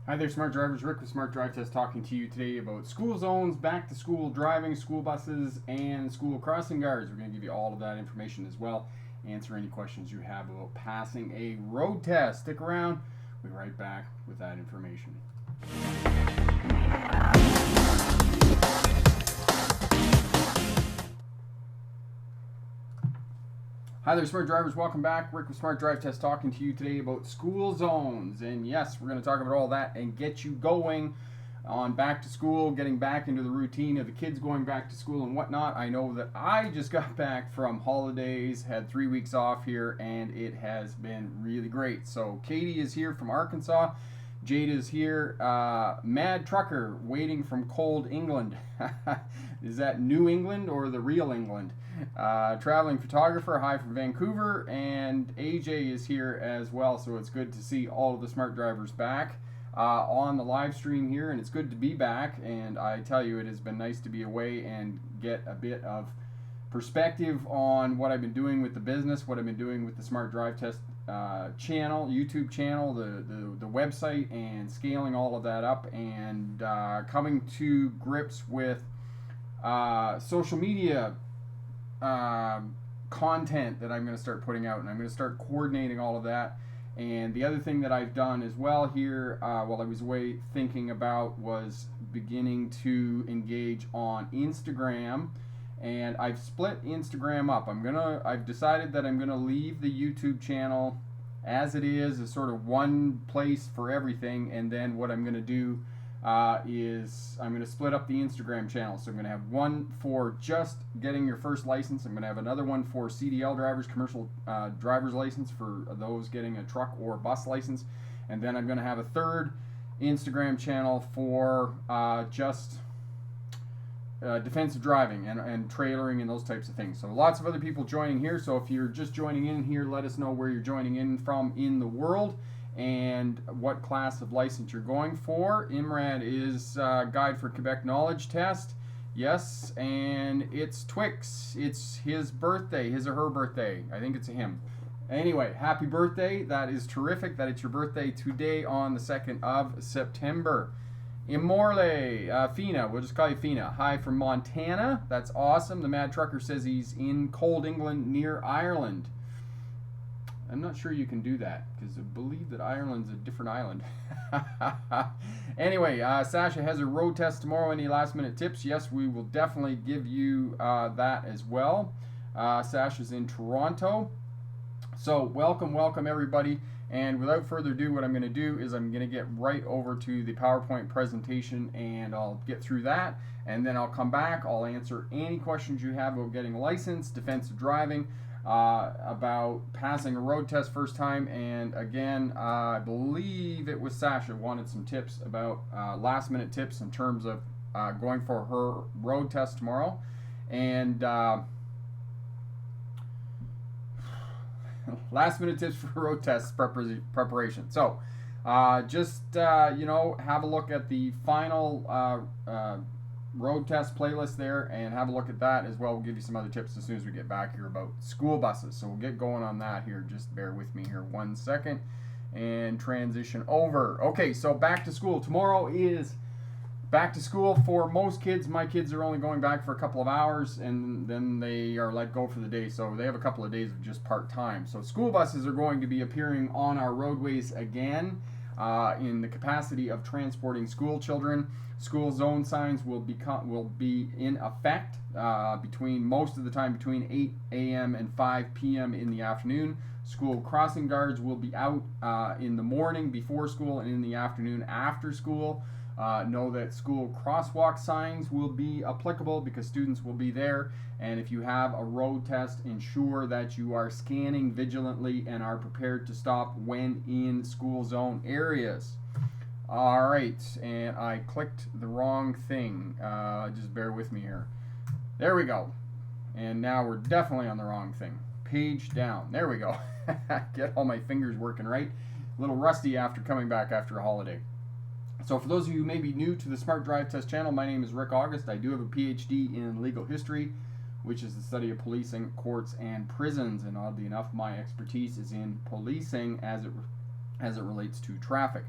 Hi there, Smart Drivers. Rick with Smart Drive Test talking to you today about school zones, back to school driving, school buses, and school crossing guards. We're going to give you all of that information as well. Answer any questions you have about passing a road test. Stick around. We'll be right back with that information. Hi there, Smart Drivers. Welcome back. Rick with Smart Drive Test talking to you today about school zones. And yes, we're going to talk about all that and get you going on back to school, getting back into the routine of the kids going back to school and whatnot. I know that I just got back from holidays, had 3 weeks off here, and it has been really great. So Katie is here from Arkansas. Jade is here. Mad Trucker waiting from cold England. Is that New England or the real England? Traveling photographer, hi from Vancouver, and AJ is here as well. So it's good to see all of the smart drivers back on the live stream here, and it's good to be back. And I tell you, it has been nice to be away and get a bit of perspective on what I've been doing with the business, what I've been doing with the Smart Drive Test channel, YouTube channel, the website, and scaling all of that up, and coming to grips with social media content that I'm going to start putting out, and I'm going to start coordinating all of that. And the other thing that I've done as well here while I was away thinking about was beginning to engage on Instagram, and I've split Instagram up. I've decided that I'm gonna leave the YouTube channel as it is, as sort of one place for everything, and then what I'm gonna do is I'm gonna split up the Instagram channel. So I'm gonna have one for just getting your first license. I'm gonna have another one for CDL drivers, commercial driver's license, for those getting a truck or bus license, and then I'm gonna have a third Instagram channel for just defensive driving and trailering and those types of things. So lots of other people joining here. So if you're just joining in here, let us know where you're joining in from in the world and what class of license you're going for. Imrad is Guide for Quebec Knowledge Test. Yes, and it's Twix. It's his birthday, his or her birthday. I think it's a him. Anyway, happy birthday. That is terrific that it's your birthday today on the 2nd of September. Imorle, Fina, we'll just call you Fina. Hi from Montana. That's awesome. The Mad Trucker says he's in cold England near Ireland. I'm not sure you can do that because I believe that Ireland's a different island. Anyway, Sasha has a road test tomorrow. Any last minute tips? Yes, we will definitely give you that as well. Sasha's in Toronto. So welcome everybody. And without further ado, what I'm going to do is I'm going to get right over to the PowerPoint presentation, and I'll get through that, and then I'll come back. I'll answer any questions you have about getting a license, defensive driving, about passing a road test first time, and again, I believe it was Sasha wanted some tips about last minute tips in terms of going for her road test tomorrow, and last minute tips for road test preparation. So just have a look at the final road test playlist there and have a look at that as well. We'll give you some other tips as soon as we get back here about school buses. So we'll get going on that here. Just bear with me here 1 second and transition over. Okay, so back to school. Tomorrow is back to school for most kids. My kids are only going back for a couple of hours, and then they are let go for the day. So they have a couple of days of just part-time. So school buses are going to be appearing on our roadways again in the capacity of transporting school children. School zone signs will be in effect between most of the time between 8 a.m. and 5 p.m. in the afternoon. School crossing guards will be out in the morning before school and in the afternoon after school. Know that school crosswalk signs will be applicable because students will be there, and if you have a road test, ensure that you are scanning vigilantly and are prepared to stop when in school zone areas. Alright, and I clicked the wrong thing. Just bear with me here. There we go. And now we're definitely on the wrong thing. Page down. There we go. Get all my fingers working right. A little rusty after coming back after a holiday. So for those of you who may be new to the Smart Drive Test channel, my name is Rick August. I do have a PhD in legal history, which is the study of policing, courts, and prisons. And oddly enough, my expertise is in policing as it relates to traffic.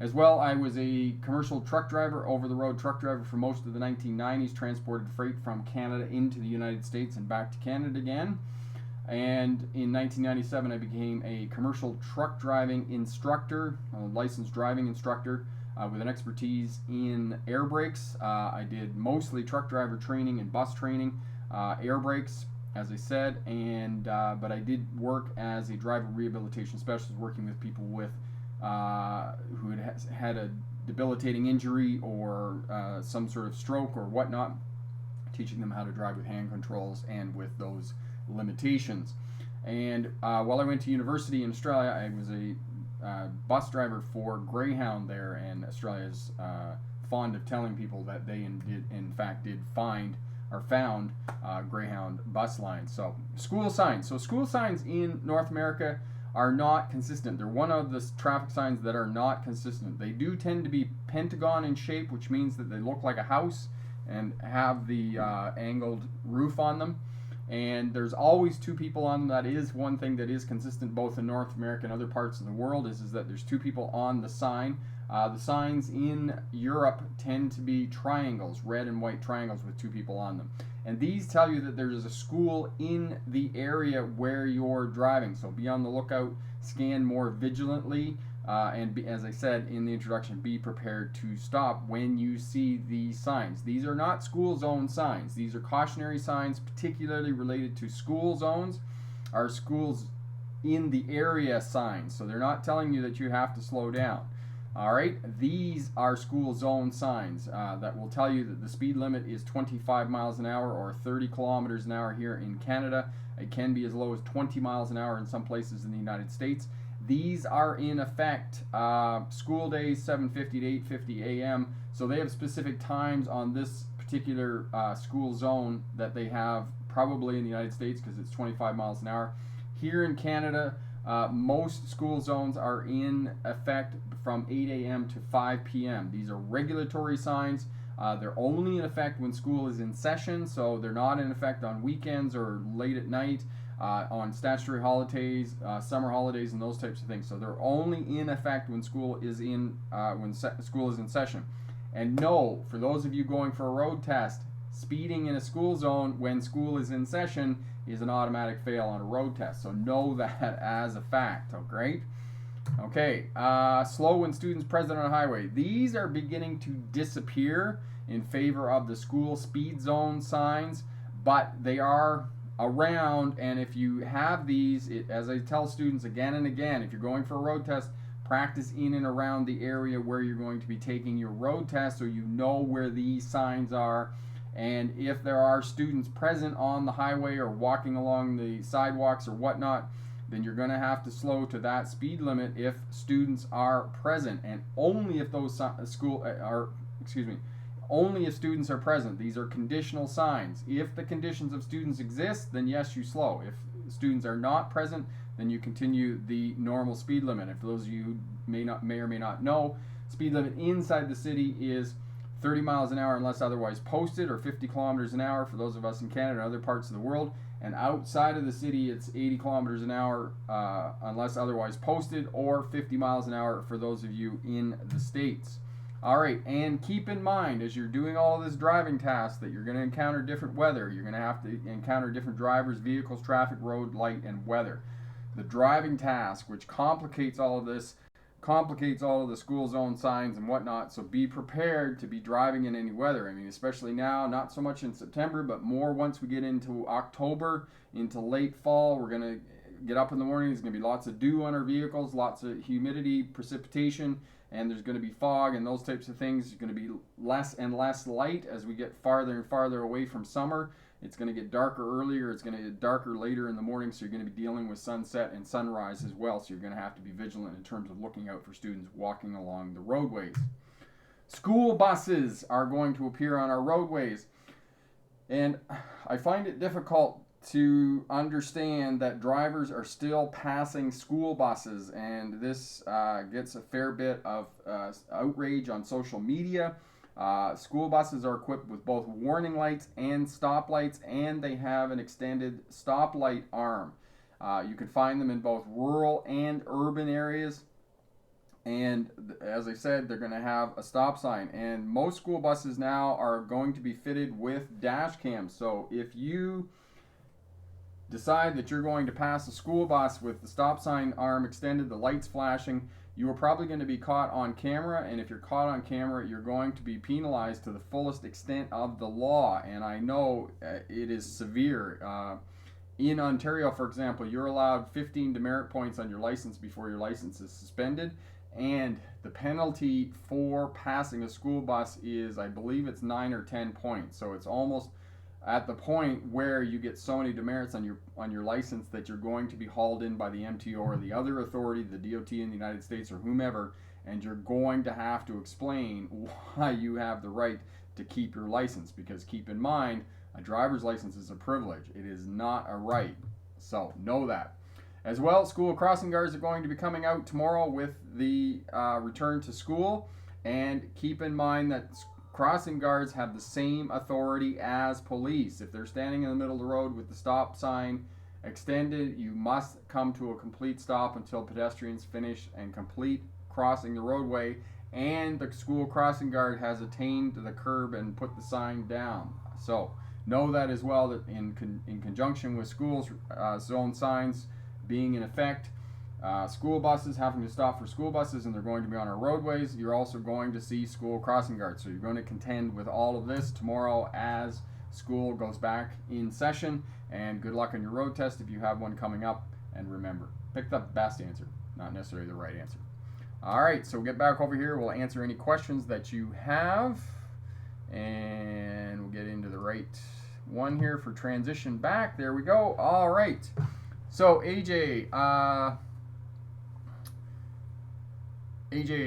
As well, I was a commercial truck driver, over-the-road truck driver for most of the 1990s, transported freight from Canada into the United States and back to Canada again. And in 1997, I became a commercial truck driving instructor, a licensed driving instructor with an expertise in air brakes. I did mostly truck driver training and bus training, air brakes, as I said, and but I did work as a driver rehabilitation specialist, working with people with who had a debilitating injury or some sort of stroke or whatnot, teaching them how to drive with hand controls and with those limitations. And while I went to university in Australia, I was a bus driver for Greyhound there, and Australia is fond of telling people that they in fact did find or found Greyhound bus lines. So school signs. So school signs in North America are not consistent. They're one of the traffic signs that are not consistent. They do tend to be pentagon in shape, which means that they look like a house and have the angled roof on them. And there's always two people on them. That is one thing that is consistent both in North America and other parts of the world, is that there's two people on the sign. The signs in Europe tend to be triangles, red and white triangles with two people on them. And these tell you that there's a school in the area where you're driving. So be on the lookout, scan more vigilantly, and as I said in the introduction, be prepared to stop when you see these signs. These are not school zone signs. These are cautionary signs, particularly related to school zones, are schools in the area signs. So they're not telling you that you have to slow down. All right, these are school zone signs that will tell you that the speed limit is 25 miles an hour or 30 kilometers an hour here in Canada. It can be as low as 20 miles an hour in some places in the United States. These are in effect school days, 7:50 to 8:50 a.m. So they have specific times on this particular school zone that they have probably in the United States because it's 25 miles an hour. Here in Canada, most school zones are in effect from 8 a.m. to 5 p.m. These are regulatory signs. They're only in effect when school is in session, so they're not in effect on weekends or late at night, on statutory holidays, summer holidays, and those types of things. So they're only in effect when school is in school is in session. And no, for those of you going for a road test, speeding in a school zone when school is in session is an automatic fail on a road test. So know that as a fact. Oh, great. Okay, slow when students present on a highway. These are beginning to disappear in favor of the school speed zone signs, but they are around, and if you have these, as I tell students again and again, if you're going for a road test, practice in and around the area where you're going to be taking your road test so you know where these signs are. And if there are students present on the highway or walking along the sidewalks or whatnot, then you're going to have to slow to that speed limit if students are present, and only if those only if students are present. These are conditional signs. If the conditions of students exist, then yes, you slow. If students are not present, then you continue the normal speed limit. And for those of you who may or may not know, speed limit inside the city is 30 miles an hour unless otherwise posted, or 50 kilometers an hour for those of us in Canada and other parts of the world. And outside of the city, it's 80 kilometers an hour unless otherwise posted, or 50 miles an hour for those of you in the States. All right, and keep in mind as you're doing all of this driving tasks that you're going to encounter different weather. You're going to have to encounter different drivers, vehicles, traffic, road, light, and weather. The driving task, which complicates all of this, complicates all of the school zone signs and whatnot, so be prepared to be driving in any weather. I mean, especially now, not so much in September, but more once we get into October, into late fall. We're going to get up in the morning, there's going to be lots of dew on our vehicles, lots of humidity, precipitation, and there's going to be fog and those types of things. It's going to be less and less light as we get farther and farther away from summer. It's going to get darker earlier, it's going to get darker later in the morning, so you're going to be dealing with sunset and sunrise as well, so you're going to have to be vigilant in terms of looking out for students walking along the roadways. School buses are going to appear on our roadways, and I find it difficult to understand that drivers are still passing school buses, and this gets a fair bit of outrage on social media. School buses are equipped with both warning lights and stoplights, and they have an extended stoplight arm. You can find them in both rural and urban areas, And as I said, they're going to have a stop sign. And most school buses now are going to be fitted with dash cams. So if you decide that you're going to pass a school bus with the stop sign arm extended, the lights flashing, you are probably going to be caught on camera. And if you're caught on camera, you're going to be penalized to the fullest extent of the law. And I know it is severe. In Ontario, for example, you're allowed 15 demerit points on your license before your license is suspended. And the penalty for passing a school bus is, I believe it's 9 or 10 points. So it's almost at the point where you get so many demerits on your license that you're going to be hauled in by the MTO or the other authority, the DOT in the United States or whomever, and you're going to have to explain why you have the right to keep your license. Because keep in mind, a driver's license is a privilege. It is not a right. So know that. As well, school crossing guards are going to be coming out tomorrow with the return to school. And keep in mind that crossing guards have the same authority as police. If they're standing in the middle of the road with the stop sign extended, you must come to a complete stop until pedestrians finish and complete crossing the roadway, and the school crossing guard has attained the curb and put the sign down. So know that as well, that in conjunction with schools zone signs being in effect, school buses having to stop for school buses, and they're going to be on our roadways, you're also going to see school crossing guards. So you're going to contend with all of this tomorrow as school goes back in session. And good luck on your road test if you have one coming up. And remember, pick the best answer, not necessarily the right answer. All right, so we'll get back over here. We'll answer any questions that you have, and we'll get into the right one here for transition back. There we go. All right. So AJ,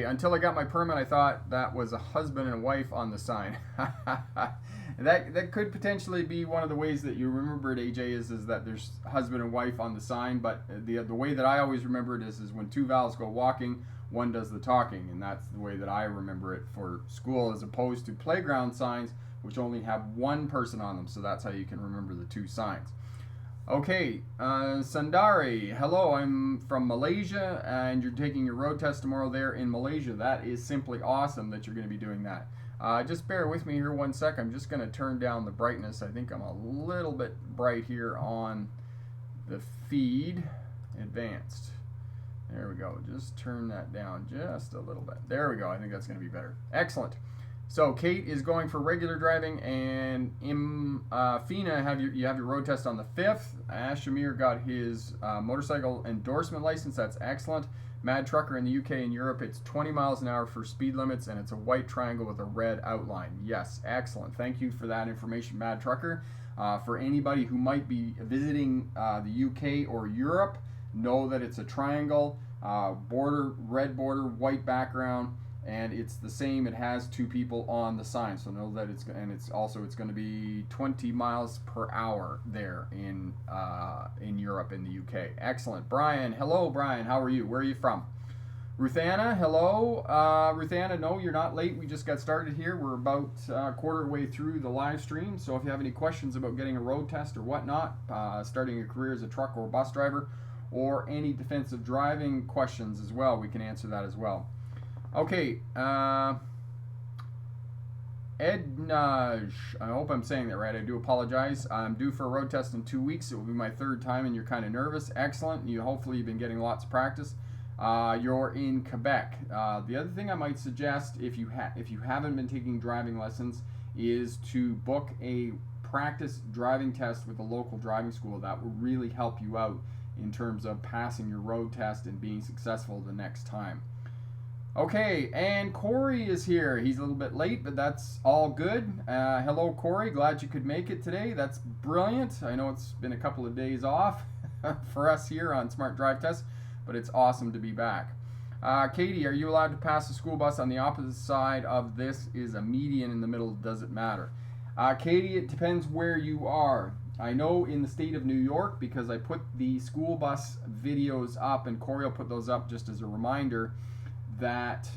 until I got my permit, I thought that was a husband and wife on the sign. That could potentially be one of the ways that you remember it, AJ, is that there's husband and wife on the sign. But the way that I always remember it is when two valves go walking, one does the talking, and that's the way that I remember it for school, as opposed to playground signs, which only have one person on them. So that's how you can remember the two signs. Okay, Sundari, hello, I'm from Malaysia, and you're taking your road test tomorrow there in Malaysia. That is simply awesome that you're going to be doing that. Just bear with me here 1 sec. I'm just going to turn down the brightness. I think I'm a little bit bright here on the feed. Advanced. There we go. Just turn that down just a little bit. There we go. I think that's going to be better. Excellent. So Kate is going for regular driving, and Fina, you have your road test on the 5th. Ashamir got his motorcycle endorsement license. That's excellent. Mad Trucker in the UK and Europe, it's 20 miles an hour for speed limits, and it's a white triangle with a red outline. Yes, excellent. Thank you for that information, Mad Trucker. For anybody who might be visiting the UK or Europe, know that it's a triangle, red border, white background. And it's the same. It has two people on the sign, so know that it's going to be 20 miles per hour there in Europe and the UK. Excellent. Brian, hello, Brian. How are you? Where are you from? Ruthanna, hello. Ruthanna, no, you're not late. We just got started here. We're about a quarter way through the live stream. So if you have any questions about getting a road test or whatnot, starting a career as a truck or bus driver, or any defensive driving questions as well, we can answer that as well. Okay, Ednaj, I hope I'm saying that right. I do apologize. I'm due for a road test in 2 weeks. It will be my third time, and you're kind of nervous. Excellent. Hopefully you've been getting lots of practice. You're in Quebec. The other thing I might suggest, if you haven't been taking driving lessons, is to book a practice driving test with a local driving school. That will really help you out in terms of passing your road test and being successful the next time. Okay, and Corey is here. He's a little bit late, but that's all good. Hello, Corey. Glad you could make it today. That's brilliant. I know it's been a couple of days off for us here on Smart Drive Test, but it's awesome to be back. Katie, are you allowed to pass a school bus on the opposite side of this? Is a median in the middle? Does it matter? Katie, it depends where you are. I know in the state of New York, because I put the school bus videos up, and Corey will put those up just as a reminder, that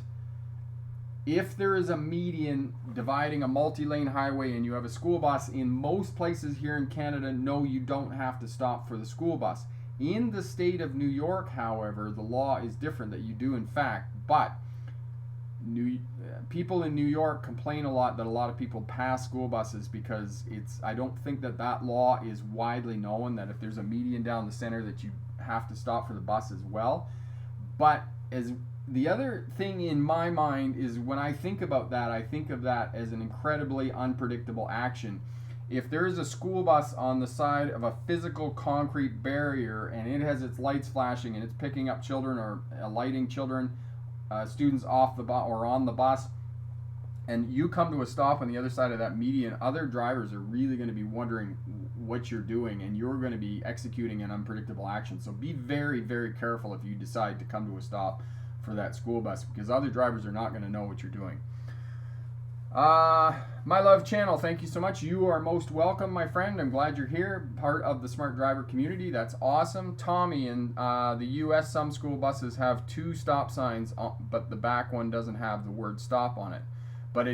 if there is a median dividing a multi-lane highway and you have a school bus, in most places here in Canada, no, you don't have to stop for the school bus. In the state of New York, however, the law is different, that you do in fact, but people in New York complain a lot that a lot of people pass school buses because I don't think that law is widely known, that if there's a median down the center that you have to stop for the bus as well. But as the other thing in my mind is, when I think about that, I think of that as an incredibly unpredictable action. If there is a school bus on the side of a physical concrete barrier and it has its lights flashing and it's picking up children or alighting students off the bus or on the bus, and you come to a stop on the other side of that median, other drivers are really going to be wondering what you're doing, and you're going to be executing an unpredictable action. So be very, very careful if you decide to come to a stop for that school bus, because other drivers are not going to know what you're doing. My love channel, thank you so much. You are most welcome, my friend. I'm glad you're here, part of the Smart Driver community. That's awesome. Tommy, in the US, some school buses have 2 stop signs, but the back one doesn't have the word stop on it. But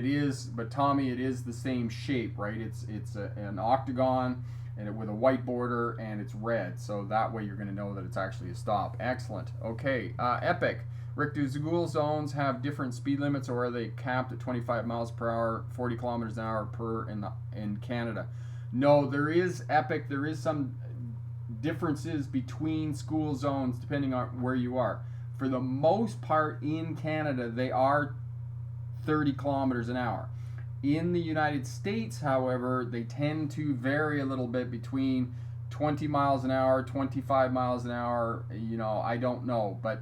Tommy, it is the same shape, right? It's an octagon and with a white border, and it's red. So that way you're going to know that it's actually a stop. Excellent. Okay, Epic. Rick, do school zones have different speed limits, or are they capped at 25 miles per hour, 40 kilometers an hour in Canada? No, there is, Epic. There is some differences between school zones depending on where you are. For the most part in Canada, they are 30 kilometers an hour. In the United States, however, they tend to vary a little bit between 20 miles an hour, 25 miles an hour. You know, I don't know, but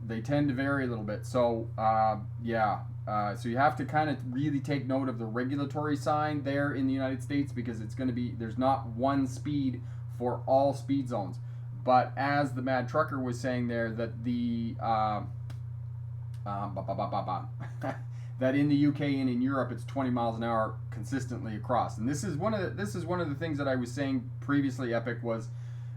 they tend to vary a little bit. So so you have to kind of really take note of the regulatory sign there in the United States, because it's going to be, there's not one speed for all speed zones. But as the Mad Trucker was saying there, that the that in the UK and in Europe it's 20 miles an hour consistently across. And this is one of the things that I was saying previously, Epic, was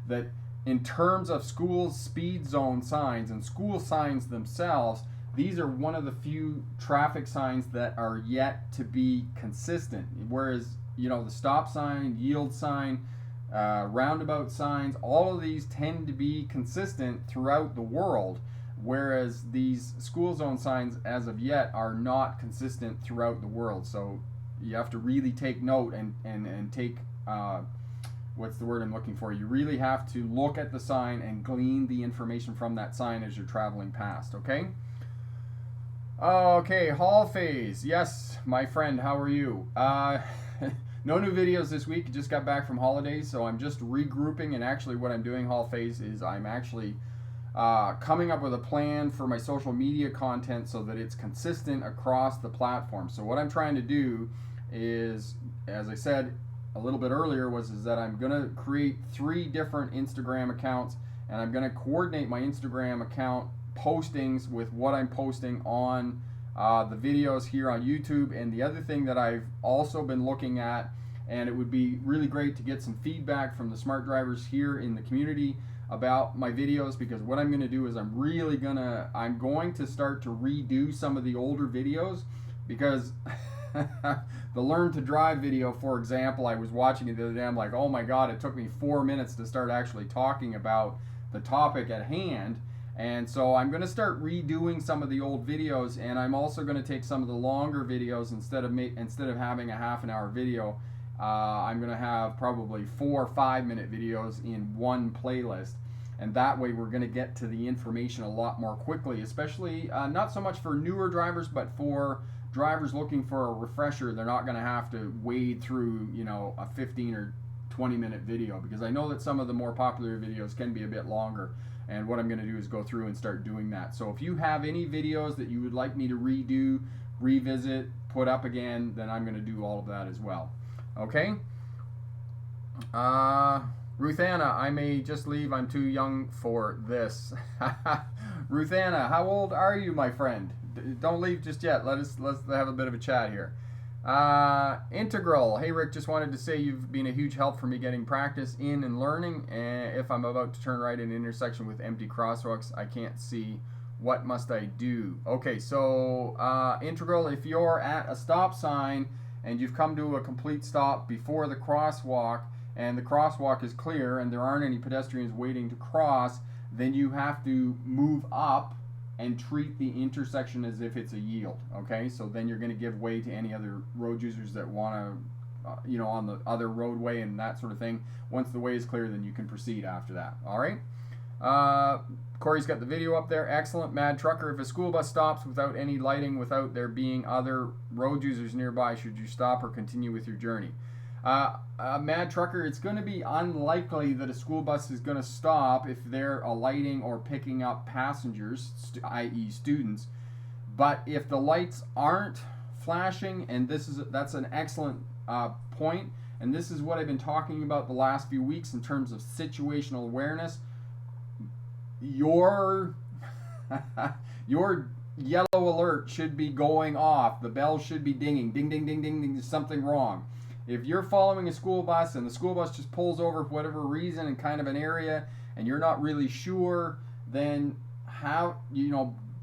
that in terms of school speed zone signs and school signs themselves, these are one of the few traffic signs that are yet to be consistent. Whereas, you know, the stop sign, yield sign, roundabout signs, all of these tend to be consistent throughout the world, whereas these school zone signs as of yet are not consistent throughout the world. So you have to really take note and take what's the word I'm looking for? You really have to look at the sign and glean the information from that sign as you're traveling past, okay? Okay, Hall Phase. Yes, my friend, how are you? No new videos this week. Just got back from holidays, so I'm just regrouping, and actually what I'm doing, Hall Phase, is I'm actually coming up with a plan for my social media content so that it's consistent across the platform. So what I'm trying to do is, as I said a little bit earlier, is that I'm going to create 3 different Instagram accounts, and I'm going to coordinate my Instagram account postings with what I'm posting on the videos here on YouTube. And the other thing that I've also been looking at, and it would be really great to get some feedback from the smart drivers here in the community about my videos, because what I'm going to do is I'm going to start to redo some of the older videos, because the Learn to Drive video, for example, I was watching it the other day. I'm like, oh my god, it took me 4 minutes to start actually talking about the topic at hand. And so I'm going to start redoing some of the old videos, and I'm also going to take some of the longer videos, instead of having a half an hour video, I'm going to have probably 4 or 5 minute videos in one playlist. And that way we're going to get to the information a lot more quickly, especially not so much for newer drivers, but for drivers looking for a refresher. They're not going to have to wade through, you know, a 15 or 20 minute video, because I know that some of the more popular videos can be a bit longer. And what I'm going to do is go through and start doing that. So if you have any videos that you would like me to redo, revisit, put up again, then I'm going to do all of that as well. Okay? Ruth Anna, I may just leave. I'm too young for this. Ruth Anna, how old are you, my friend? Don't leave just yet. Let's have a bit of a chat here. Integral, hey Rick, just wanted to say you've been a huge help for me getting practice in and learning. If I'm about to turn right in an intersection with empty crosswalks, I can't see. What must I do? Okay, so Integral, if you're at a stop sign and you've come to a complete stop before the crosswalk and the crosswalk is clear and there aren't any pedestrians waiting to cross, then you have to move up and treat the intersection as if it's a yield. Okay, so then you're going to give way to any other road users that want to, on the other roadway and that sort of thing. Once the way is clear, then you can proceed after that. All right. Corey's got the video up there. Excellent. Mad Trucker, if a school bus stops without any lighting, without there being other road users nearby, should you stop or continue with your journey? Mad Trucker, it's going to be unlikely that a school bus is going to stop if they're alighting or picking up passengers, i.e. students. But if the lights aren't flashing, and that's an excellent point, and this is what I've been talking about the last few weeks in terms of situational awareness. Your yellow alert should be going off. The bell should be dinging. Ding, ding, ding, ding, ding. There's something wrong. If you're following a school bus and the school bus just pulls over for whatever reason in kind of an area and you're not really sure, then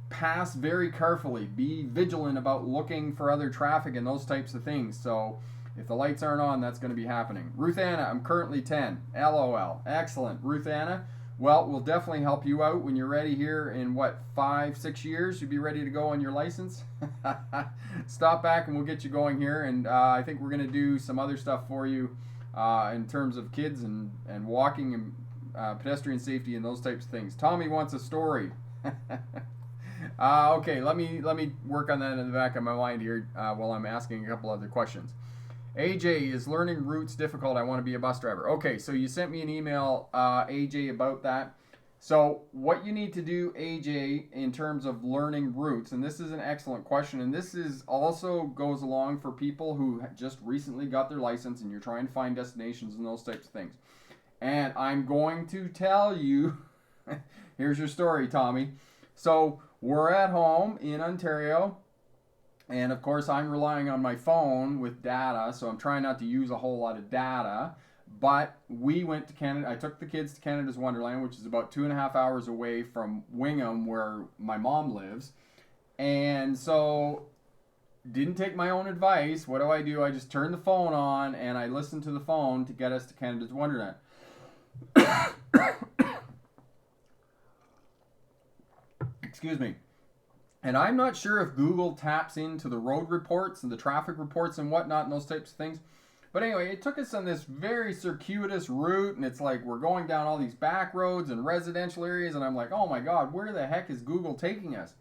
pass very carefully. Be vigilant about looking for other traffic and those types of things. So if the lights aren't on, that's going to be happening. Ruth Anna, I'm currently 10. LOL. Excellent. Ruth Anna. Well, we'll definitely help you out when you're ready here in, 5-6 years? You'll be ready to go on your license? Stop back and we'll get you going here. And I think we're going to do some other stuff for you in terms of kids and walking and pedestrian safety and those types of things. Tommy wants a story. Okay, let me work on that in the back of my mind here while I'm asking a couple other questions. AJ, is learning routes difficult? I want to be a bus driver. Okay, so you sent me an email, AJ, about that. So what you need to do, AJ, in terms of learning routes, and this is an excellent question, and this is also goes along for people who just recently got their license and you're trying to find destinations and those types of things. And I'm going to tell you, here's your story, Tommy. So we're at home in Ontario. And of course, I'm relying on my phone with data, so I'm trying not to use a whole lot of data. But we went to Canada. I took the kids to Canada's Wonderland, which is about 2.5 hours away from Wingham, where my mom lives. And so, didn't take my own advice. What do? I just turn the phone on and I listen to the phone to get us to Canada's Wonderland. Excuse me. And I'm not sure if Google taps into the road reports and the traffic reports and whatnot and those types of things. But anyway, it took us on this very circuitous route, and it's like we're going down all these back roads and residential areas, and I'm like, oh my God, where the heck is Google taking us?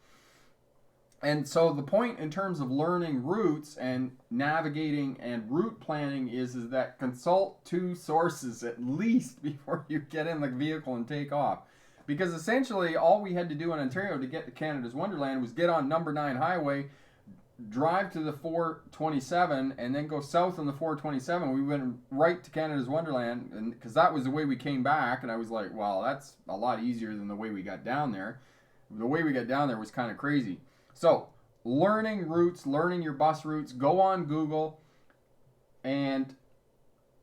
And so the point in terms of learning routes and navigating and route planning is that consult 2 sources at least before you get in the vehicle and take off. Because essentially all we had to do in Ontario to get to Canada's Wonderland was get on number 9 highway, drive to the 427, and then go south on the 427. We went right to Canada's Wonderland, and because that was the way we came back. And I was like, well, that's a lot easier than the way we got down there. The way we got down there was kind of crazy. So learning routes, learning your bus routes, go on Google and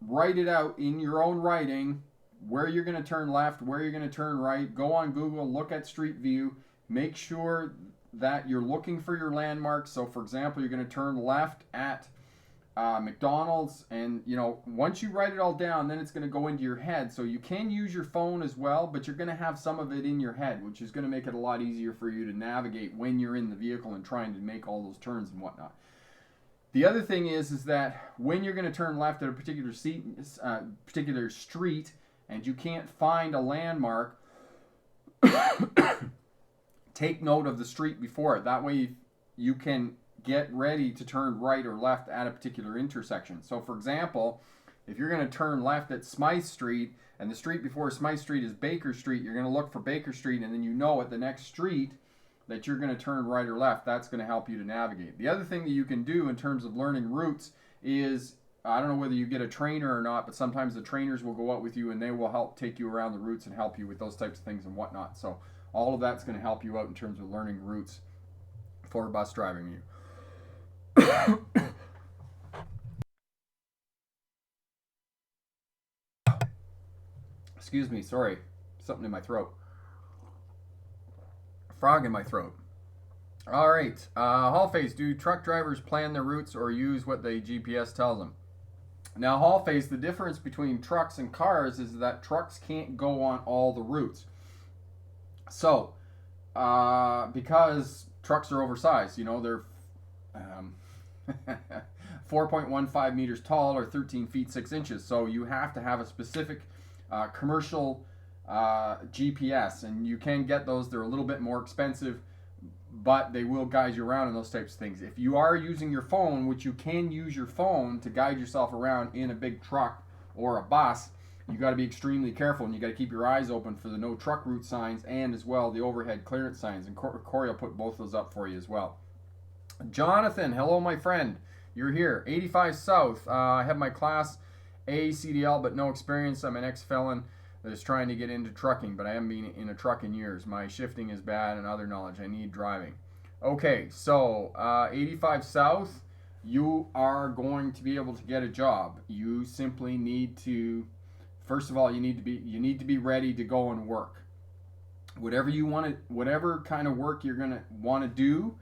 write it out in your own writing, where you're going to turn left, where you're going to turn right. Go on Google, look at Street View, make sure that you're looking for your landmarks. So for example, you're going to turn left at McDonald's, and once you write it all down, then it's going to go into your head. So you can use your phone as well, but you're going to have some of it in your head, which is going to make it a lot easier for you to navigate when you're in the vehicle and trying to make all those turns and whatnot. The other thing is that when you're going to turn left at a particular street, and you can't find a landmark, take note of the street before it. That way you can get ready to turn right or left at a particular intersection. So for example, if you're going to turn left at Smythe Street and the street before Smythe Street is Baker Street, you're going to look for Baker Street, and then at the next street that you're going to turn right or left. That's going to help you to navigate. The other thing that you can do in terms of learning routes is, I don't know whether you get a trainer or not, but sometimes the trainers will go out with you and they will help take you around the routes and help you with those types of things and whatnot. So all of that's going to help you out in terms of learning routes for bus driving you. Excuse me, sorry. Something in my throat. Frog in my throat. All right. Hallface, do truck drivers plan their routes or use what the GPS tells them? Now, haul phase, the difference between trucks and cars is that trucks can't go on all the routes. So, because trucks are oversized, they're um, 4.15 meters tall or 13 feet 6 inches. So you have to have a specific commercial GPS, and you can get those. They're a little bit more expensive, but they will guide you around in those types of things. If you are using your phone, which you can use your phone to guide yourself around in a big truck or a bus, you got to be extremely careful, and you got to keep your eyes open for the no truck route signs and as well the overhead clearance signs. And Corey will put both those up for you as well. Jonathan, hello, my friend. You're here. 85 South. I have my Class A CDL, but no experience. I'm an ex-felon that is trying to get into trucking, but I haven't been in a truck in years. My shifting is bad and other knowledge. I need driving. Okay, so 85 South, you are going to be able to get a job. You simply need to, first of all, you need to be ready to go and work. Whatever kind of work you're gonna want to do,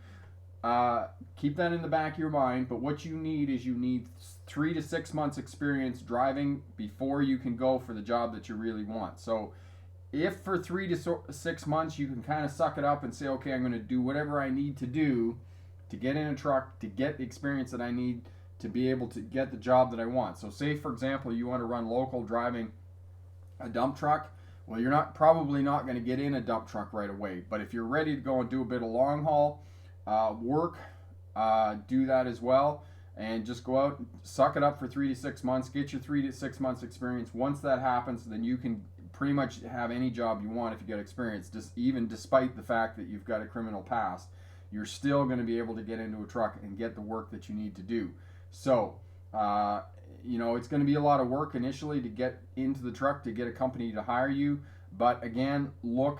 keep that in the back of your mind. But what you need 3 to 6 months experience driving before you can go for the job that you really want. So if for 3 to 6 months you can kind of suck it up and say, okay, I'm going to do whatever I need to do to get in a truck, to get the experience that I need to be able to get the job that I want. So say, for example, you want to run local driving a dump truck. Well, you're probably not going to get in a dump truck right away. But if you're ready to go and do a bit of long haul work, do that as well. And just go out, suck it up for 3 to 6 months, get your 3 to 6 months experience. Once that happens, then you can pretty much have any job you want if you get experience. Even despite the fact that you've got a criminal past, you're still going to be able to get into a truck and get the work that you need to do. So, it's going to be a lot of work initially to get into the truck, to get a company to hire you. But again, go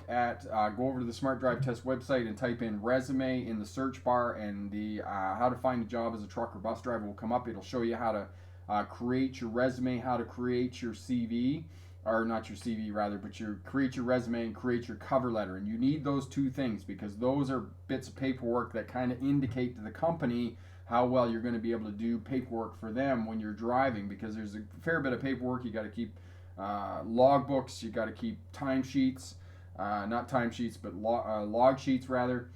over to the Smart Drive Test website and type in resume in the search bar, and the how to find a job as a truck or bus driver will come up. It'll show you how to create your resume, how to create your CV, or not your CV rather, but create your resume and create your cover letter. And you need those two things because those are bits of paperwork that kind of indicate to the company how well you're going to be able to do paperwork for them when you're driving, because there's a fair bit of paperwork. You got to keep logbooks, you got to keep timesheets, not timesheets, but log sheets rather,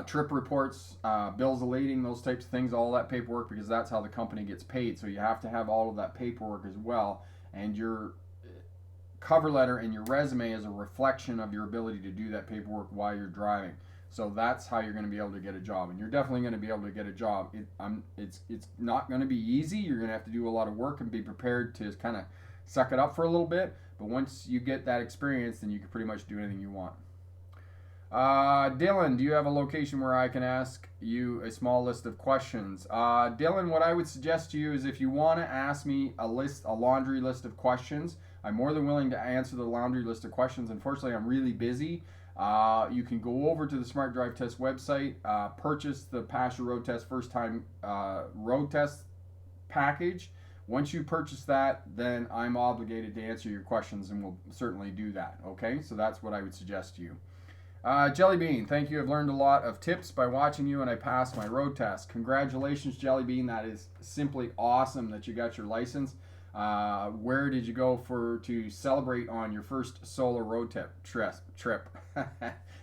trip reports, bills of lading, those types of things, all that paperwork, because that's how the company gets paid. So you have to have all of that paperwork as well. And your cover letter and your resume is a reflection of your ability to do that paperwork while you're driving. So that's how you're going to be able to get a job, and you're definitely going to be able to get a job. It's not going to be easy. You're going to have to do a lot of work and be prepared to kind of suck it up for a little bit. But once you get that experience, then you can pretty much do anything you want. Dylan, do you have a location where I can ask you a small list of questions? Dylan, what I would suggest to you is if you want to ask me a laundry list of questions, I'm more than willing to answer the laundry list of questions. Unfortunately, I'm really busy. You can go over to the Smart Drive Test website, purchase the Pass Your Road Test First Time Road Test package. Once you purchase that, then I'm obligated to answer your questions, and we'll certainly do that. Okay, so that's what I would suggest to you. Jellybean, thank you. I've learned a lot of tips by watching you, and I passed my road test. Congratulations, Jellybean. That is simply awesome that you got your license. Where did you go to celebrate on your first solo road trip?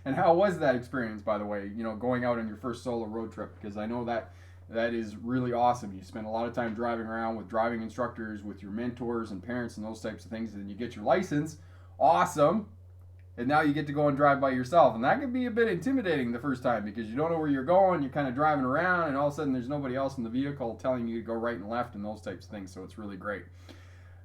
And how was that experience, by the way? Going out on your first solo road trip, because I know that is really awesome. You spend a lot of time driving around with driving instructors, with your mentors and parents and those types of things, and then you get your license. Awesome. And now you get to go and drive by yourself. And that can be a bit intimidating the first time because you don't know where you're going. You're kind of driving around, and all of a sudden there's nobody else in the vehicle telling you to go right and left and those types of things. So it's really great.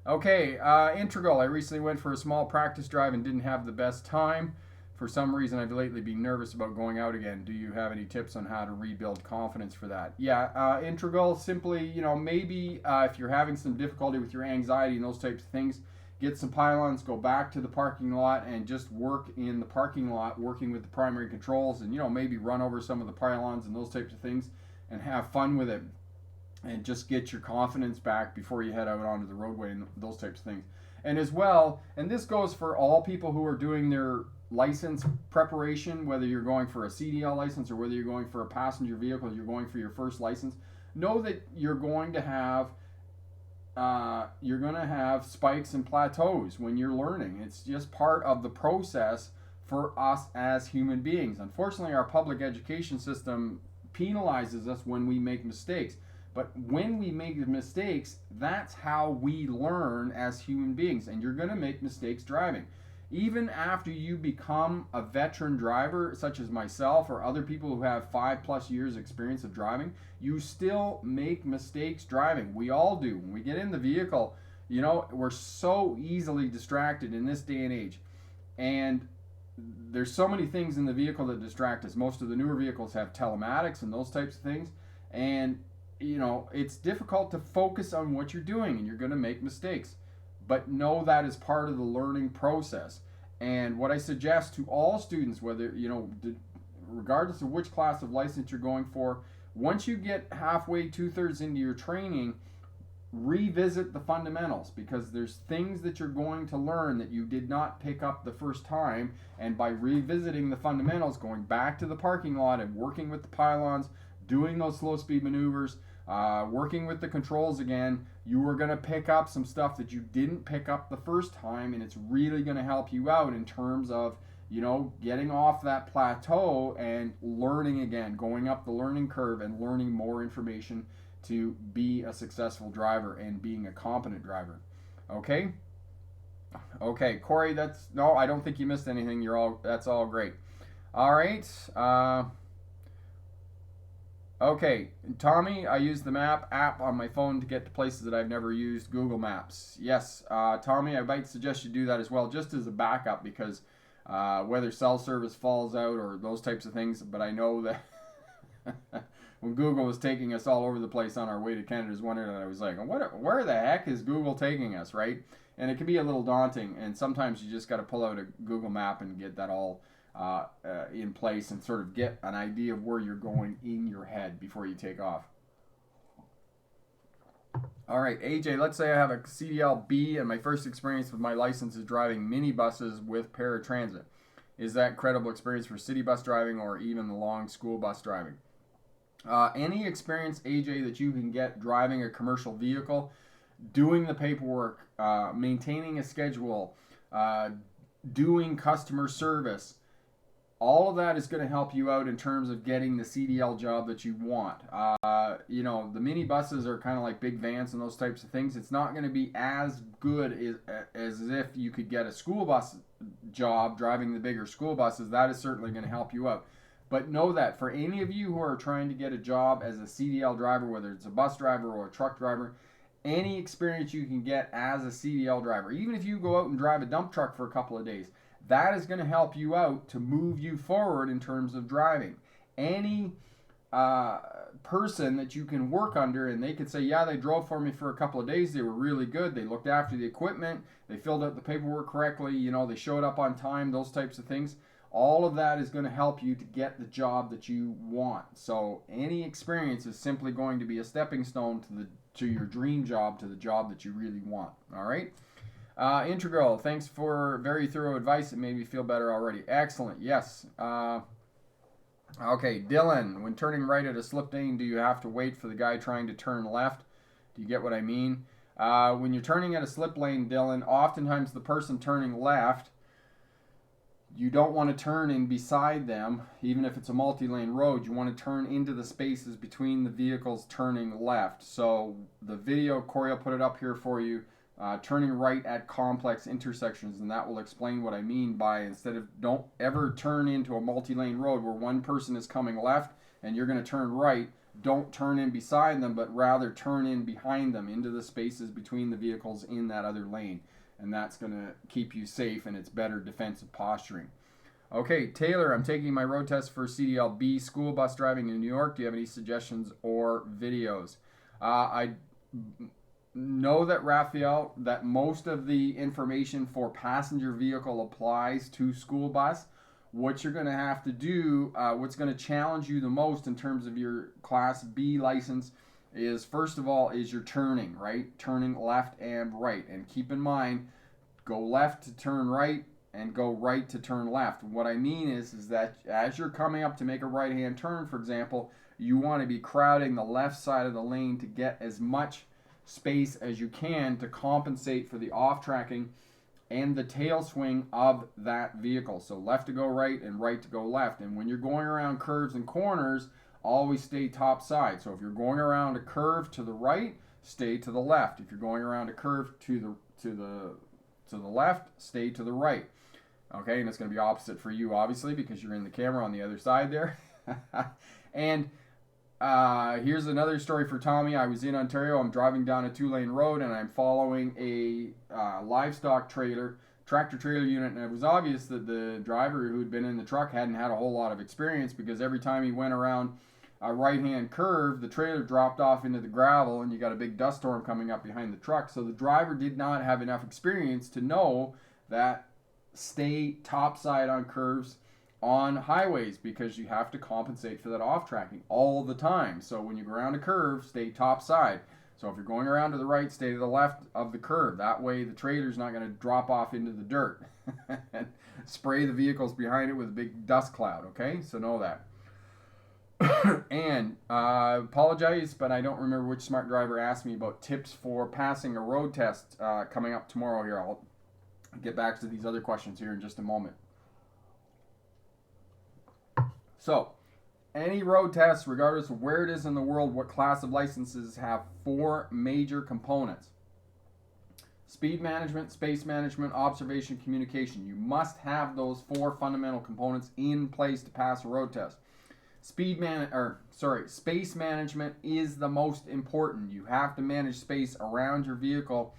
Okay, Integral. I recently went for a small practice drive and didn't have the best time. For some reason, I've lately been nervous about going out again. Do you have any tips on how to rebuild confidence for that? Yeah, Integral, simply, maybe if you're having some difficulty with your anxiety and those types of things, get some pylons, go back to the parking lot and just work in the parking lot, working with the primary controls, and maybe run over some of the pylons and those types of things and have fun with it and just get your confidence back before you head out onto the roadway and those types of things. And as well, and this goes for all people who are doing their license preparation, whether you're going for a CDL license or whether you're going for a passenger vehicle, you're going for your first license, know that you're going to have you're going to have spikes and plateaus when you're learning. It's just part of the process for us as human beings. Unfortunately, our public education system penalizes us when we make mistakes. But when we make mistakes, that's how we learn as human beings. And you're going to make mistakes driving. Even after you become a veteran driver, such as myself or other people who have 5+ years experience of driving, you still make mistakes driving. We all do. When we get in the vehicle, you know, we're so easily distracted in this day and age. And there's so many things in the vehicle that distract us. Most of the newer vehicles have telematics and those types of things. And, you know, it's difficult to focus on what you're doing, and you're going to make mistakes. But know that is part of the learning process. And what I suggest to all students, whether, you know, regardless of which class of license you're going for, once you get halfway, 2/3 into your training, revisit the fundamentals, because there's things that you're going to learn that you did not pick up the first time. And by revisiting the fundamentals, going back to the parking lot and working with the pylons, doing those slow speed maneuvers, working with the controls again, you are going to pick up some stuff that you didn't pick up the first time, and it's really going to help you out in terms of, you know, getting off that plateau and learning again, going up the learning curve and learning more information to be a successful driver and being a competent driver. Okay? Okay, Corey, no, I don't think you missed anything. That's all great. All right. Okay, Tommy, I use the map app on my phone to get to places that I've never used, Google Maps. Yes, Tommy, I might suggest you do that as well, just as a backup, because whether cell service falls out or those types of things. But I know that when Google was taking us all over the place on our way to Canada's Wonderland, I was like, where the heck is Google taking us, right? And it can be a little daunting, and sometimes you just got to pull out a Google map and get that all in place and sort of get an idea of where you're going in your head before you take off. All right, AJ, let's say I have a CDL B and my first experience with my license is driving minibuses with paratransit. Is that credible experience for city bus driving or even the long school bus driving? Any experience, AJ, that you can get driving a commercial vehicle, doing the paperwork, maintaining a schedule, doing customer service, all of that is going to help you out in terms of getting the CDL job that you want. You know, the mini buses are kind of like big vans and those types of things. It's not going to be as good as if you could get a school bus job driving the bigger school buses. That is certainly going to help you out. But know that for any of you who are trying to get a job as a CDL driver, whether it's a bus driver or a truck driver, any experience you can get as a CDL driver, even if you go out and drive a dump truck for a couple of days, that is going to help you out to move you forward in terms of driving. Any person that you can work under and they could say, yeah, they drove for me for a couple of days, they were really good, they looked after the equipment, they filled out the paperwork correctly, you know, they showed up on time, those types of things. All of that is going to help you to get the job that you want. So any experience is simply going to be a stepping stone to your dream job, to the job that you really want. All right? Integral, thanks for very thorough advice. It made me feel better already. Excellent. Yes. Okay, Dylan, when turning right at a slip lane, do you have to wait for the guy trying to turn left? Do you get what I mean? When you're turning at a slip lane, Dylan, oftentimes the person turning left, you don't want to turn in beside them. Even if it's a multi-lane road, you want to turn into the spaces between the vehicles turning left. So the video, Corey will put it up here for you, turning right at complex intersections, and that will explain what I mean by, instead of, don't ever turn into a multi-lane road where one person is coming left and you're going to turn right. Don't turn in beside them, but rather turn in behind them into the spaces between the vehicles in that other lane. And that's going to keep you safe, and it's better defensive posturing. Okay, Taylor, I'm taking my road test for CDL B school bus driving in New York. Do you have any suggestions or videos? I know that, Raphael, that most of the information for passenger vehicle applies to school bus. What you're going to have to do, what's going to challenge you the most in terms of your Class B license is, first of all, is your turning, right? Turning left and right. And keep in mind, go left to turn right and go right to turn left. What I mean is that as you're coming up to make a right-hand turn, for example, you want to be crowding the left side of the lane to get as much space as you can to compensate for the off tracking and the tail swing of that vehicle. So left to go right and right to go left. And when you're going around curves and corners, always stay top side. So if you're going around a curve to the right, stay to the left. If you're going around a curve to the left, stay to the right. Okay, and it's going to be opposite for you, obviously, because you're in the camera on the other side there. And here's another story for Tommy. I was in Ontario. I'm driving down a 2-lane road, and I'm following a livestock tractor trailer unit, and it was obvious that the driver who had been in the truck hadn't had a whole lot of experience, because every time he went around a right-hand curve, the trailer dropped off into the gravel, and you got a big dust storm coming up behind the truck. So the driver did not have enough experience to know that stay topside on curves on highways, because you have to compensate for that off tracking all the time. So when you go around a curve, stay topside. So if you're going around to the right, stay to the left of the curve. That way the trailer's not going to drop off into the dirt and spray the vehicles behind it with a big dust cloud, okay? So know that. And apologize, but I don't remember which smart driver asked me about tips for passing a road test coming up tomorrow here. I'll get back to these other questions here in just a moment. So, any road test, regardless of where it is in the world, what class of licenses, have 4 major components: speed management, space management, observation, communication. You must have those 4 fundamental components in place to pass a road test. Space management is the most important. You have to manage space around your vehicle